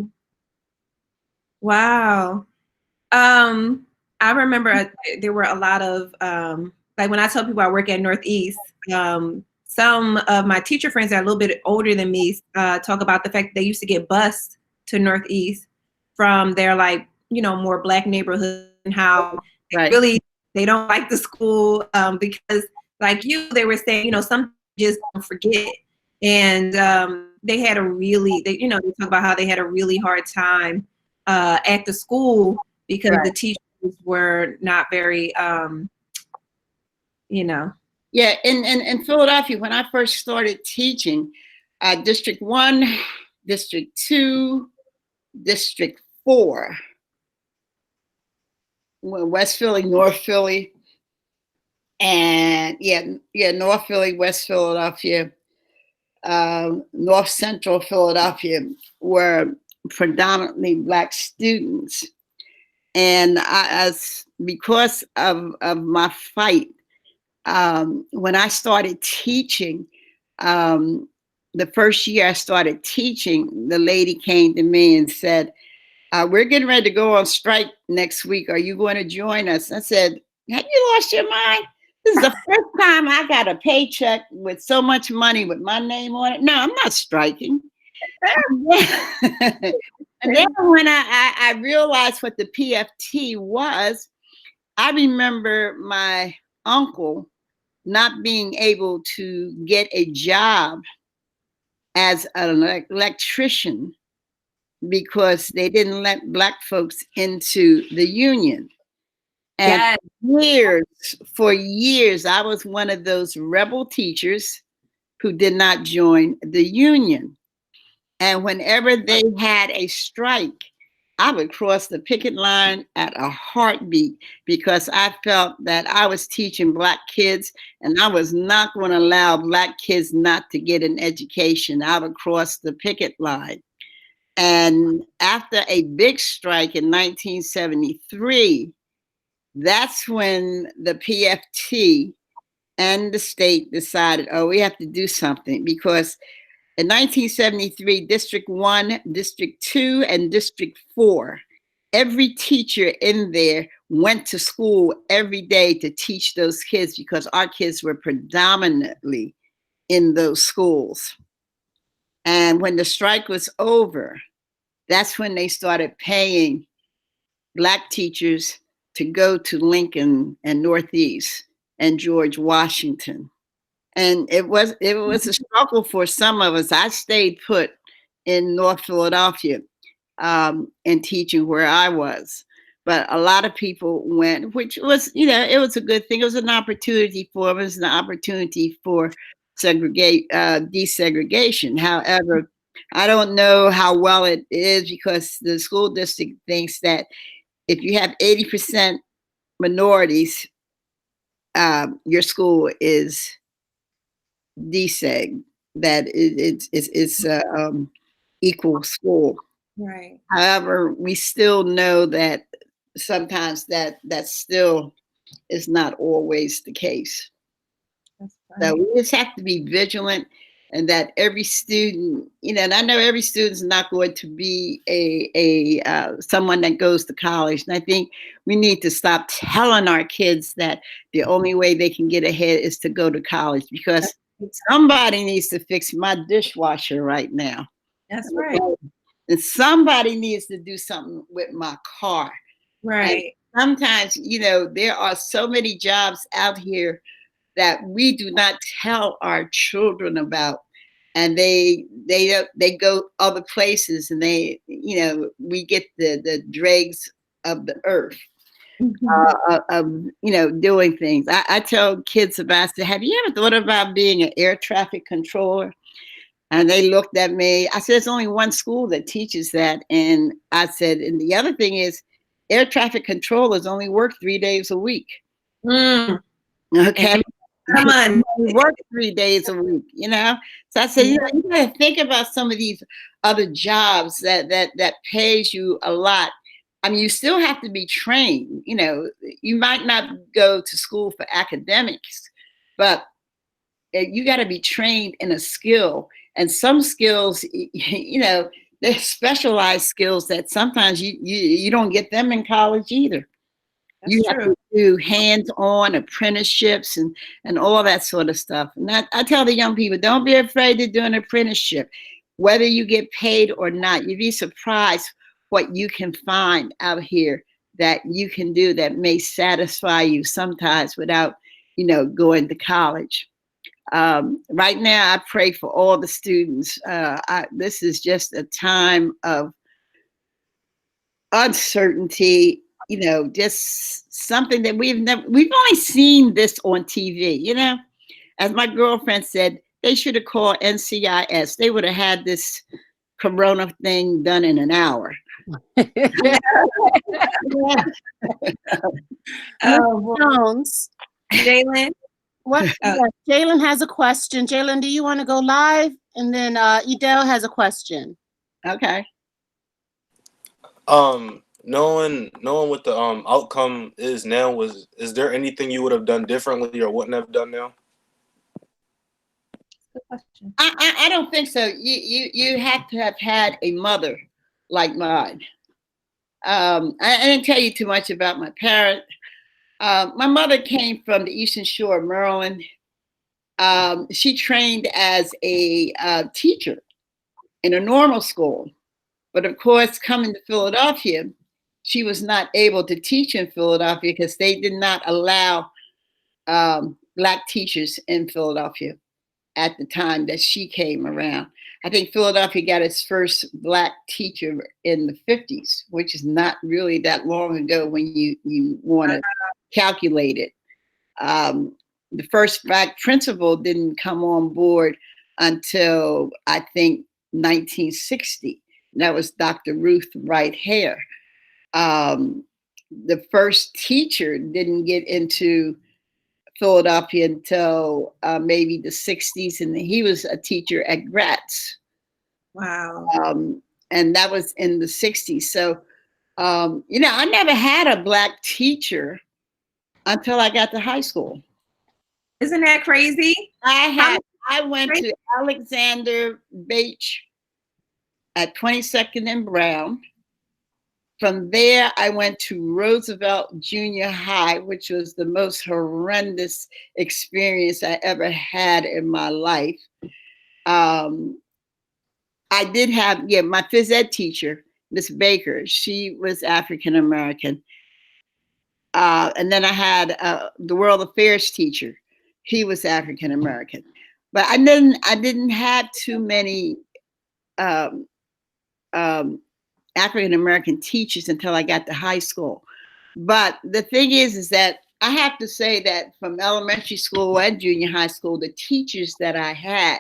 Wow. I remember there were a lot of like when I tell people I work at Northeast, some of my teacher friends that are a little bit older than me talk about the fact that they used to get bused to Northeast from their, like, you know, more Black neighborhood, and how they don't like the school because, like they were saying, you know, some just don't forget. And they had a really, they talk about how they had a really hard time at the school because the teachers were not very, Yeah, in Philadelphia, when I first started teaching, District 1, District 2, District 4, West Philly, North Philly, and North Philly, West Philadelphia, North Central Philadelphia were predominantly Black students. And because of my fight, when I started teaching, the first year I started teaching, the lady came to me and said, we're getting ready to go on strike next week. Are you going to join us? I said, have you lost your mind? This is the first time I got a paycheck with so much money with my name on it. No, I'm not striking. And then when I realized what the PFT was, I remember my uncle not being able to get a job as an electrician because they didn't let Black folks into the union. And for years, I was one of those rebel teachers who did not join the union. And whenever they had a strike, I would cross the picket line at a heartbeat because I felt that I was teaching Black kids and I was not going to allow Black kids not to get an education. I would cross the picket line. And after a big strike in 1973, that's when the PFT and the state decided, oh, we have to do something, because in 1973, District 1, District 2, and District 4, every teacher in there went to school every day to teach those kids because our kids were predominantly in those schools. And when the strike was over, that's when they started paying Black teachers to go to Lincoln and Northeast and George Washington. And it was a struggle for some of us. I stayed put in North Philadelphia and teaching where I was. But a lot of people went, which was, it was a good thing. It was an opportunity for us, an opportunity for desegregation. However, I don't know how well it is because the school district thinks that if you have 80% minorities, your school is deseg, that it's equal school. Right. However, we still know that sometimes that still is not always the case. So we just have to be vigilant, and that every student, and I know every student's not going to be a someone that goes to college. And I think we need to stop telling our kids that the only way they can get ahead is to go to college, because somebody needs to fix my dishwasher right now. That's right. And somebody needs to do something with my car. Right. And sometimes, there are so many jobs out here that we do not tell our children about, and they go other places, and we get the dregs of the earth. Doing things. I tell kids about, have you ever thought about being an air traffic controller? And they looked at me. I said, there's only one school that teaches that. And I said, and the other thing is, air traffic controllers only work 3 days a week. Okay. Come on. We work 3 days a week, So I said, you gotta think about some of these other jobs that pays you a lot. I mean, you still have to be trained. You might not go to school for academics, but you got to be trained in a skill. And some skills, they're specialized skills that sometimes you don't get them in college either. That's you have to do hands-on apprenticeships and all that sort of stuff. And I tell the young people, don't be afraid to do an apprenticeship. Whether you get paid or not, you'd be surprised what you can find out here that you can do that may satisfy you sometimes without, going to college. Right now, I pray for all the students. This is just a time of uncertainty, just something that we've only seen this on TV, As my girlfriend said, they should have called NCIS. They would have had this corona thing done in an hour. Jones. Jalen. What? Jalen has a question. Jalen, do you want to go live? And then Edel has a question. Okay. Knowing what the outcome is now, is there anything you would have done differently or wouldn't have done now? Good question. I don't think so. You have to have had a mother like mine. I didn't tell you too much about my parents. My mother came from the Eastern Shore of Maryland. She trained as a teacher in a normal school. But of course, coming to Philadelphia, she was not able to teach in Philadelphia because they did not allow Black teachers in Philadelphia at the time that she came around. I think Philadelphia got its first Black teacher in the 50s, which is not really that long ago when you want to calculate it. The first Black principal didn't come on board until I think 1960. That was Dr. Ruth Wright Hare. The first teacher didn't get into Philadelphia until maybe the 60s, and he was a teacher at Gratz. Wow. And that was in the 60s. So, I never had a Black teacher until I got to high school. Isn't that crazy? I went to Alexander Bache at 22nd and Brown. From there, I went to Roosevelt Junior High, which was the most horrendous experience I ever had in my life. I did have, my phys ed teacher, Miss Baker, she was African American. And then I had the world affairs teacher. He was African American. But I didn't have too many African American teachers until I got to high school. But the thing is that I have to say that from elementary school and junior high school, the teachers that I had,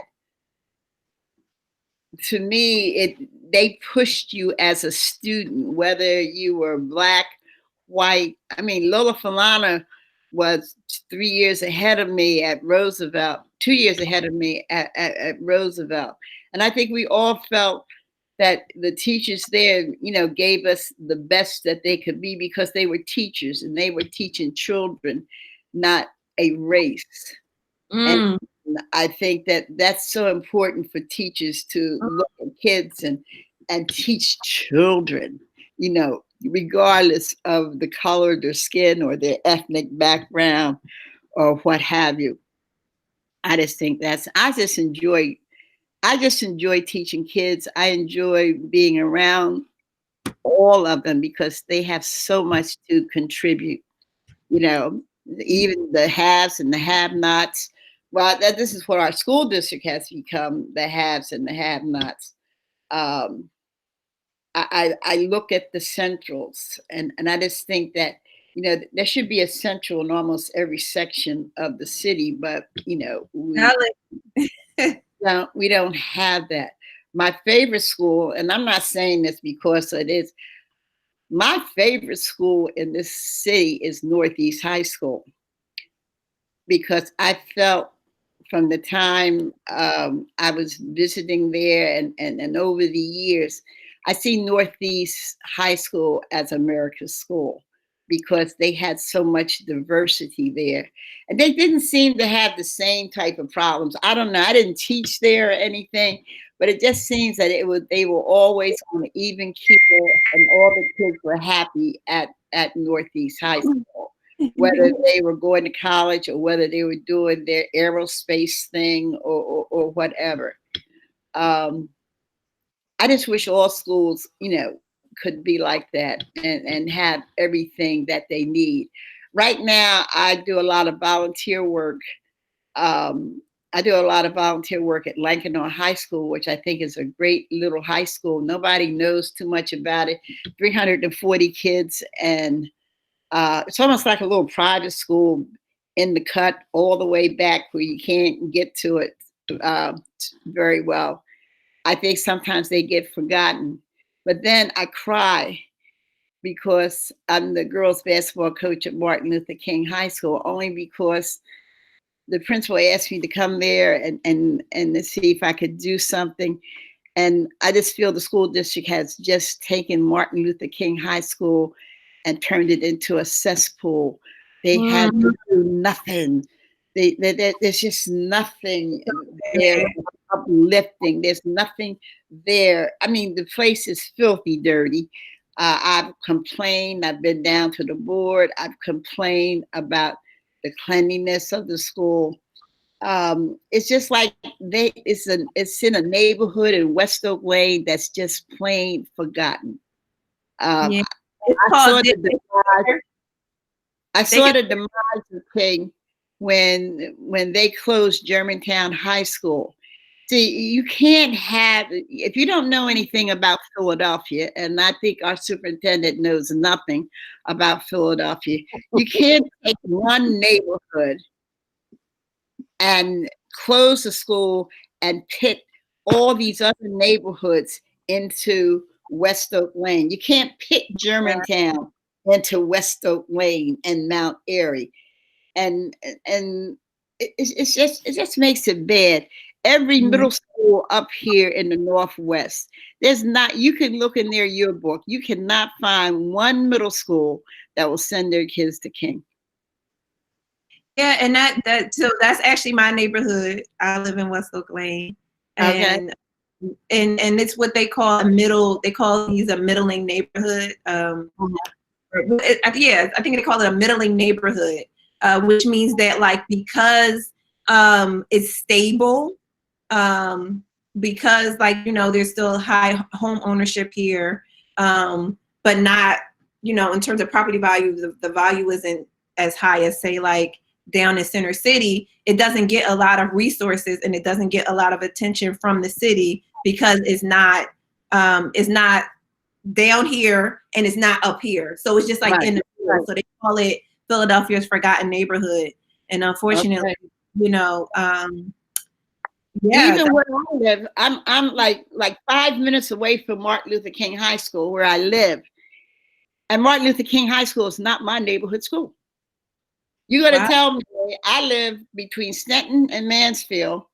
to me, they pushed you as a student, whether you were Black, white. I mean, Lola Falana was 3 years ahead of me at Roosevelt, 2 years ahead of me at Roosevelt. And I think we all felt that the teachers there, gave us the best that they could be because they were teachers and they were teaching children, not a race. And I think that that's so important for teachers to look at kids and teach children, regardless of the color of their skin or their ethnic background or what have you. I just enjoy teaching kids. I enjoy being around all of them because they have so much to contribute, even the haves and the have-nots. Well, this is what our school district has become, the haves and the have-nots. I look at the centrals and I just think that, there should be a central in almost every section of the city, but, we don't have that. My favorite school, and I'm not saying this because it is, my favorite school in this city is Northeast High School, because I felt from the time I was visiting there and over the years, I see Northeast High School as America's school because they had so much diversity there. And they didn't seem to have the same type of problems. I don't know, I didn't teach there or anything, but it just seems that they were always on an even keel and all the kids were happy at Northeast High School, whether they were going to college or whether they were doing their aerospace thing or whatever. I just wish all schools, could be like that and have everything that they need. Right now, I do a lot of volunteer work. I do a lot of volunteer work at Lankenau High School, which I think is a great little high school. Nobody knows too much about it. 340 kids, and it's almost like a little private school in the cut all the way back where you can't get to it very well. I think sometimes they get forgotten. But then I cry because I'm the girls basketball coach at Martin Luther King High School, only because the principal asked me to come there and to see if I could do something. And I just feel the school district has just taken Martin Luther King High School and turned it into a cesspool. They had to do nothing. There's just nothing there uplifting. There's nothing there. I mean, the place is filthy dirty. I've complained. I've been down to the board. I've complained about the cleanliness of the school. It's just like it's in a neighborhood in West Oak Lane that's just plain forgotten. Yeah. I saw the demise of King when they closed Germantown High School. See, you can't have, if you don't know anything about Philadelphia, and I think our superintendent knows nothing about Philadelphia, you can't take one neighborhood and close the school and pit all these other neighborhoods into West Oak Lane. You can't pit Germantown into West Oak Lane and Mount Airy. And it just makes it bad. Every middle school up here in the Northwest, there's not, you can look in their yearbook, you cannot find one middle school that will send their kids to King. Yeah, and so that's actually my neighborhood. I live in West Oak Lane, and it's what they call a middle. They call these a middling neighborhood. Yeah, I think they call it a middling neighborhood, which means that like because it's stable, because like there's still high home ownership here, but not in terms of property value, the value isn't as high as say like down in Center City. It doesn't get a lot of resources and it doesn't get a lot of attention from the city because it's not down here and it's not up here. So it's just like in the middle. So they call it Philadelphia's forgotten neighborhood. And unfortunately, yeah. Even where I live, I'm like 5 minutes away from Martin Luther King High School where I live. And Martin Luther King High School is not my neighborhood school. You're going to tell me I live between Stanton and Mansfield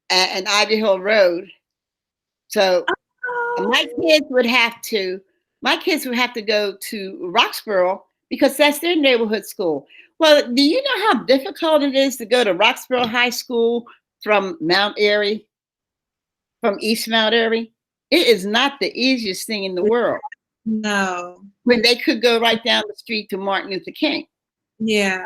and Ivy Hill Road. So my kids would have to go to Roxborough because that's their neighborhood school. Well, do you know how difficult it is to go to Roxborough High School from Mount Airy, from East Mount Airy? It is not the easiest thing in the world. No. When they could go right down the street to Martin Luther King. Yeah.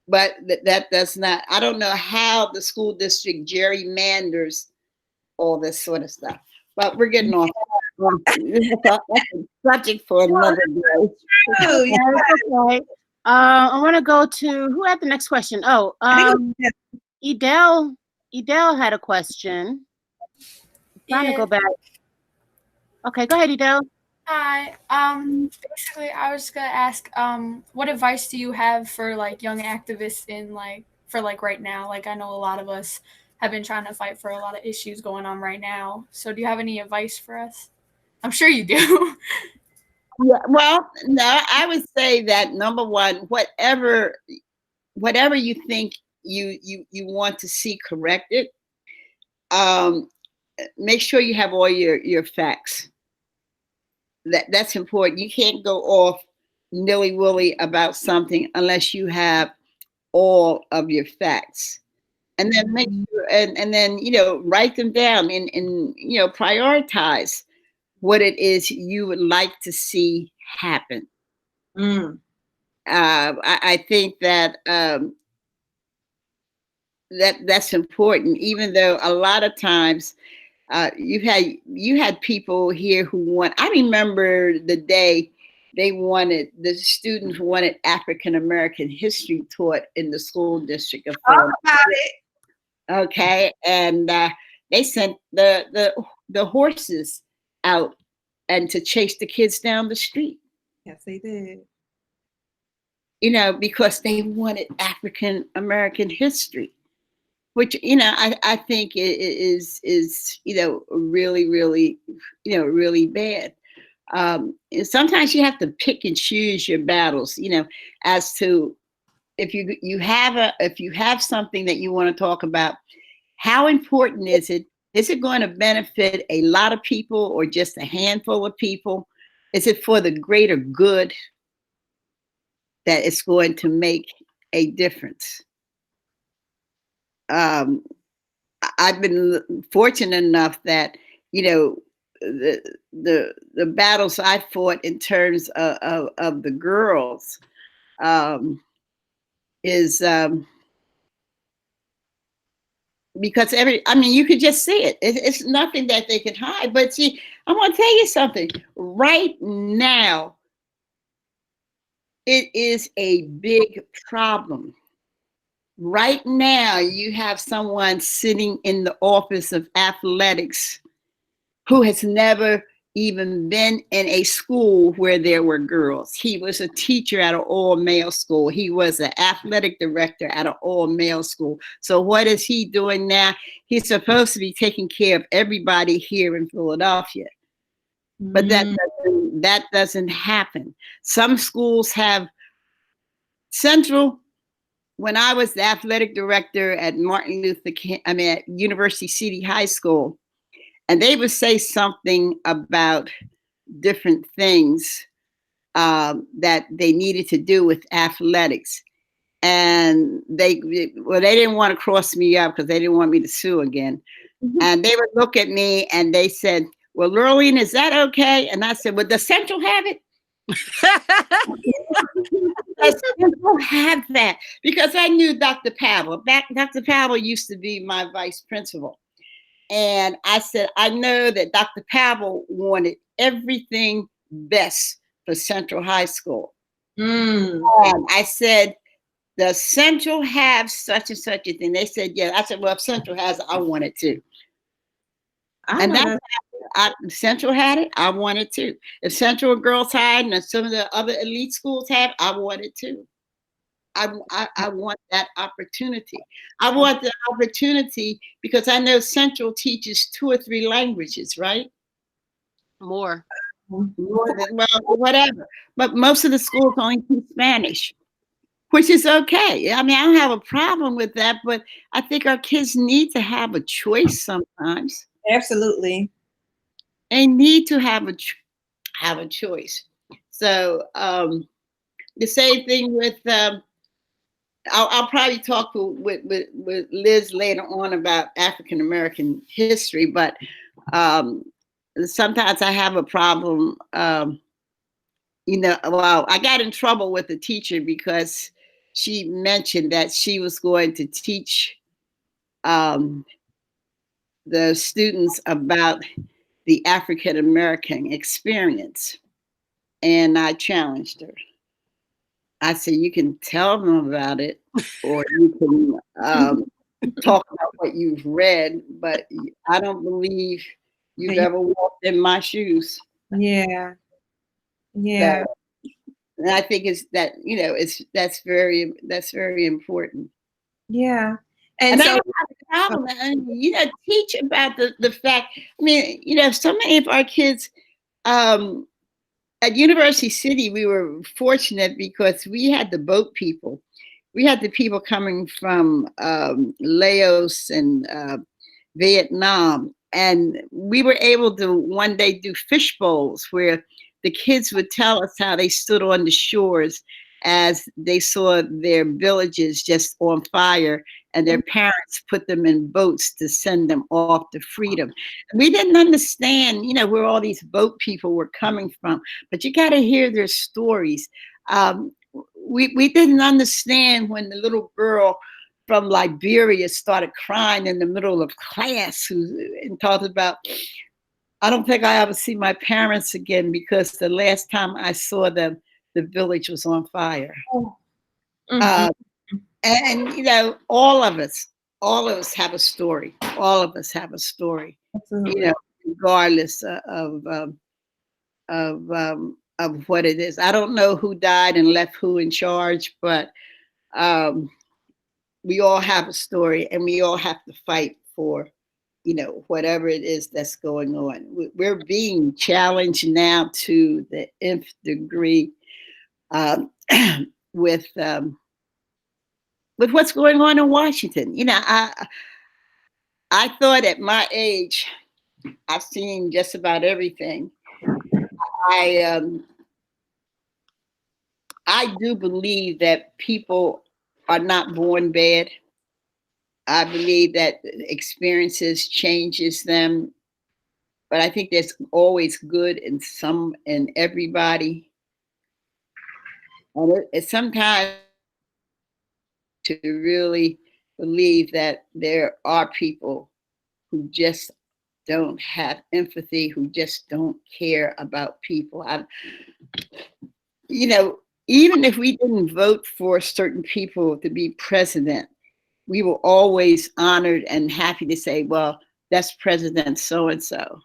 But that does not, I don't know how the school district gerrymanders all this sort of stuff. But we're getting off. That's a subject for another day. Okay. I want to go to, who had the next question? Oh, Edel had a question. Trying to go back. Okay, go ahead, Edel. Hi. Basically, I was gonna ask, what advice do you have for like young activists in for right now? Like, I know a lot of us have been trying to fight for a lot of issues going on right now. So, do you have any advice for us? I'm sure you do. Yeah. Well, no, I would say that number one, whatever you think you want to see corrected, make sure you have all your facts. That's important. You can't go off nilly-willy about something unless you have all of your facts. And then make sure, and then write them down and prioritize what it is you would like to see happen. I think that that's important, even though a lot of times you had people here who want. I remember the day the students wanted African American history taught in the school district of Philadelphia. Talk about it. Okay, and they sent the horses out and to chase the kids down the street. Yes, they did. Because they wanted African American history. which, you know, I think is, you know, really, really, you know, really bad. And sometimes you have to pick and choose your battles, you know, as to if you have something that you want to talk about, how important is it? Is it going to benefit a lot of people or just a handful of people? Is it for the greater good that it's going to make a difference? I've been fortunate enough that, you know, the battles I fought in terms of the girls is because I mean, you could just see it. It's nothing that they can hide. But see, I want to tell you something. Right now, it is a big problem. Right now, you have someone sitting in the office of athletics who has never even been in a school where there were girls. He was a teacher at an all-male school. He was an athletic director at an all-male school. So what is he doing now? He's supposed to be taking care of everybody here in Philadelphia. But that doesn't happen. Some schools have Central. When I was the athletic director at at University City High School, and they would say something about different things that they needed to do with athletics. And they didn't want to cross me up because they didn't want me to sue again. Mm-hmm. And they would look at me and they said, well, Lurline, is that okay? And I said, well, does Central have it? Central have that, because I knew Dr. Pavel. Dr. Pavel used to be my vice principal. And I said, I know that Dr. Pavel wanted everything best for Central High School. And I said, does Central have such and such a thing? They said, yeah. I said, well, if Central has it, I want it too. And that's Central had it, I want it too. If Central Girls had and some of the other elite schools have, I want it too. I want that opportunity. I want the opportunity because I know Central teaches 2 or 3 languages, right? More than, well, whatever. But most of the schools only teach Spanish, which is okay. I mean, I don't have a problem with that, but I think our kids need to have a choice sometimes. Absolutely. They need to have a choice. So the same thing with I'll probably talk with Liz later on about African American history, but sometimes I have a problem. You know, well, I got in trouble with the teacher because she mentioned that she was going to teach the students about the African American experience, and I challenged her. I said, you can tell them about it, or you can talk about what you've read, but I don't believe you've ever walked in my shoes. Yeah. Yeah. So, and I think it's that, you know, that's very important. Yeah. And so I don't have a problem. And, you know, teach about the fact, I mean, you know, so many of our kids, at University City, we were fortunate because we had the boat people. We had the people coming from Laos and Vietnam. And we were able to one day do fish bowls where the kids would tell us how they stood on the shores as they saw their villages just on fire, and their parents put them in boats to send them off to freedom. We didn't understand, you know, where all these boat people were coming from, but you got to hear their stories. We didn't understand when the little girl from Liberia started crying in the middle of class and talked about, I don't think I ever see my parents again because the last time I saw them, the village was on fire. Mm-hmm. And, you know, all of us have a story. All of us have a story. Absolutely. You know, regardless of what it is. I don't know who died and left who in charge, but we all have a story, and we all have to fight for, whatever it is that's going on. We're being challenged now to the nth degree um, with what's going on in Washington. I thought at my age, I've seen just about everything. I do believe that people are not born bad. I believe that experiences changes them, but I think there's always good in everybody. And it's sometimes to really believe that there are people who just don't have empathy, who just don't care about people. Even if we didn't vote for certain people to be president, we were always honored and happy to say, well, that's President so-and-so.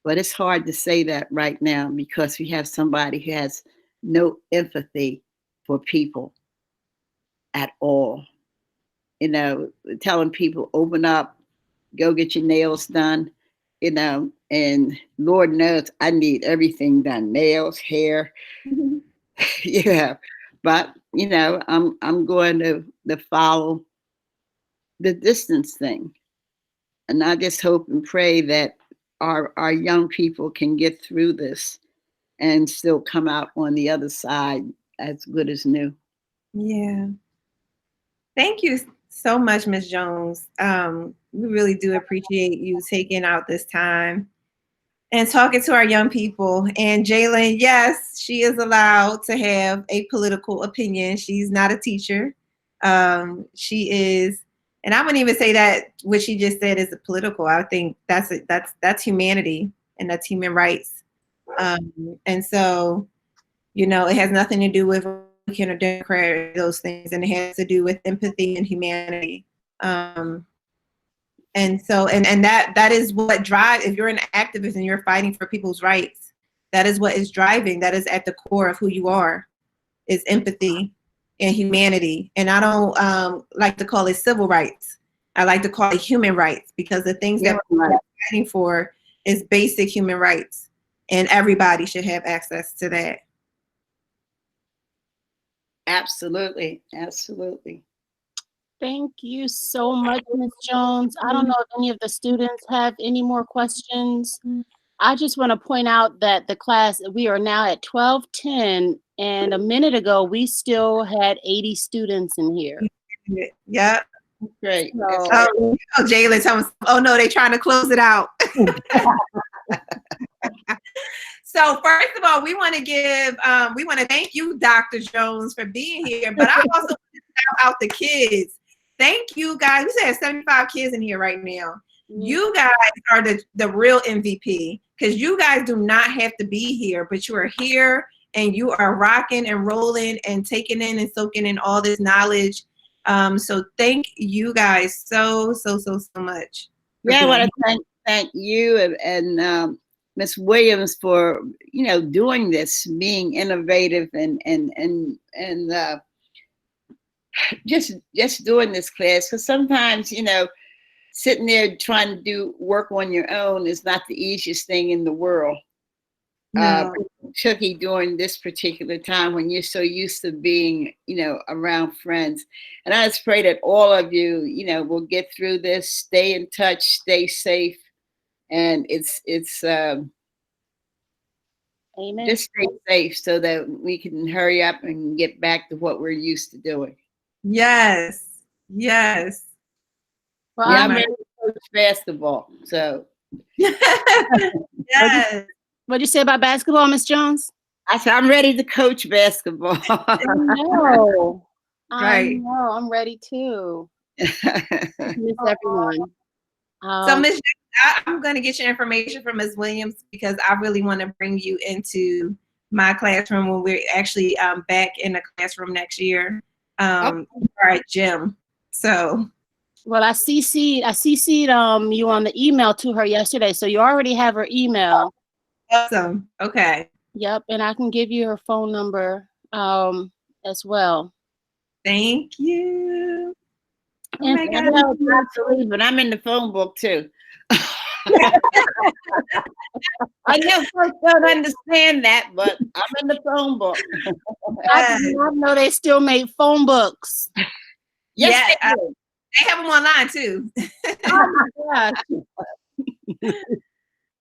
But it's hard to say that right now because we have somebody who has no empathy for people at all. Telling people, open up, go get your nails done, and Lord knows I need everything done, nails, hair. Yeah. But, I'm going to follow the distance thing. And I just hope and pray that our young people can get through this and still come out on the other side as good as new. Yeah. Thank you so much, Ms. Jones. We really do appreciate you taking out this time and talking to our young people. And Jalen, yes, she is allowed to have a political opinion. She's not a teacher. She is, and I wouldn't even say that what she just said is political. I think that's humanity and that's human rights. And so, it has nothing to do with Republican or Democrat, those things, and it has to do with empathy and humanity. And so, and that is what drives, if you're an activist and you're fighting for people's rights, that is what is driving, that is at the core of who you are, is empathy and humanity. And I don't like to call it civil rights. I like to call it human rights, because the things that we're fighting for is basic human rights, and everybody should have access to that. Absolutely. Absolutely. Thank you so much, Ms. Jones. I don't know if any of the students have any more questions. I just want to point out that the class, we are now at 12:10, and a minute ago, we still had 80 students in here. Yeah. Great. Oh, Jalen, tell us, oh no, they're trying to close it out. So first of all, we want to thank you, Dr. Jones, for being here. But I also want to shout out the kids. Thank you guys. We said 75 kids in here right now. You guys are the real MVP, because you guys do not have to be here, but you are here and you are rocking and rolling and taking in and soaking in all this knowledge. So thank you guys so much. Yeah, I want to thank you and Ms. Williams for doing this, being innovative and just doing this class. Because sometimes sitting there trying to do work on your own is not the easiest thing in the world. No. Particularly during this particular time when you're so used to being, around friends. And I just pray that all of you, will get through this, stay in touch, stay safe. And it's Amen. just stay safe so that we can hurry up and get back to what we're used to doing. Yes. Well, Yeah, I'm ready to coach basketball. So Yes. what did you say about basketball, Ms. Jones? I said I'm ready to coach basketball. No. Right. No, I'm ready too. Miss everyone. So Ms. I'm going to get your information from Ms. Williams, because I really want to bring you into my classroom when we're actually back in the classroom next year. All right, Jim. So. Well, I CC'd you on the email to her yesterday, so you already have her email. Awesome. Okay. Yep, and I can give you her phone number as well. Thank you. Oh And my I God. know it's not to leave, but I'm in the phone book too. I know folks don't understand that, but I'm in the phone book. I did not know they still made phone books. Yes, Yeah, they do. they have them online too. Oh my gosh.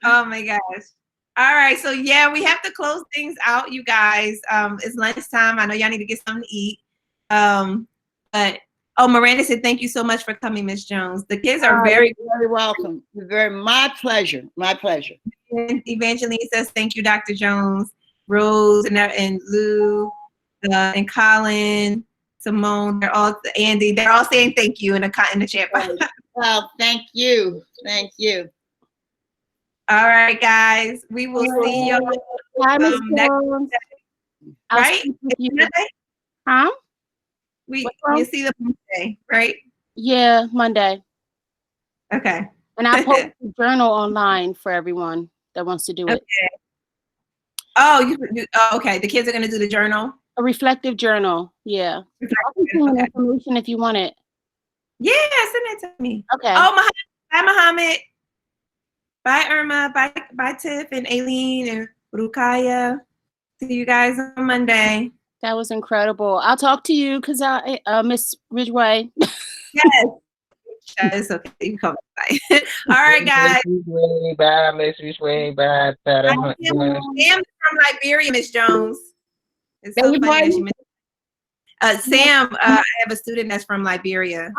Oh my gosh. All right. So yeah, we have to close things out, you guys. It's lunchtime. I know y'all need to get something to eat. But Miranda said, thank you so much for coming, Miss Jones. The kids are Very welcome. My pleasure. My pleasure. Evangeline says, thank you, Dr. Jones. Rose and Lou and Colin, Simone, Andy, they're all saying thank you in the chat box. Well, thank you. Thank you. All right, guys. We will see you Hi, Miss next Jones. I'll right? speak with you. Monday? Huh? You see them Monday, right? Yeah, Monday. Okay. And I post a journal online for everyone that wants to do it. Okay. Oh, okay. The kids are gonna do the journal. A reflective journal. Yeah. I can send you information if you want it. Yeah, send it to me. Okay. Oh, bye, Muhammad. Bye, Irma. Bye, Tiff and Aileen and Rukaya. See you guys on Monday. That was incredible. I'll talk to you because Miss Ridgway. Yes. It's okay. You can come by. All right, guys. Bye, Miss Ridgway. Bye, Sam's from Liberia, Miss Jones. It's so funny that you mentioned. Sam, I have a student that's from Liberia.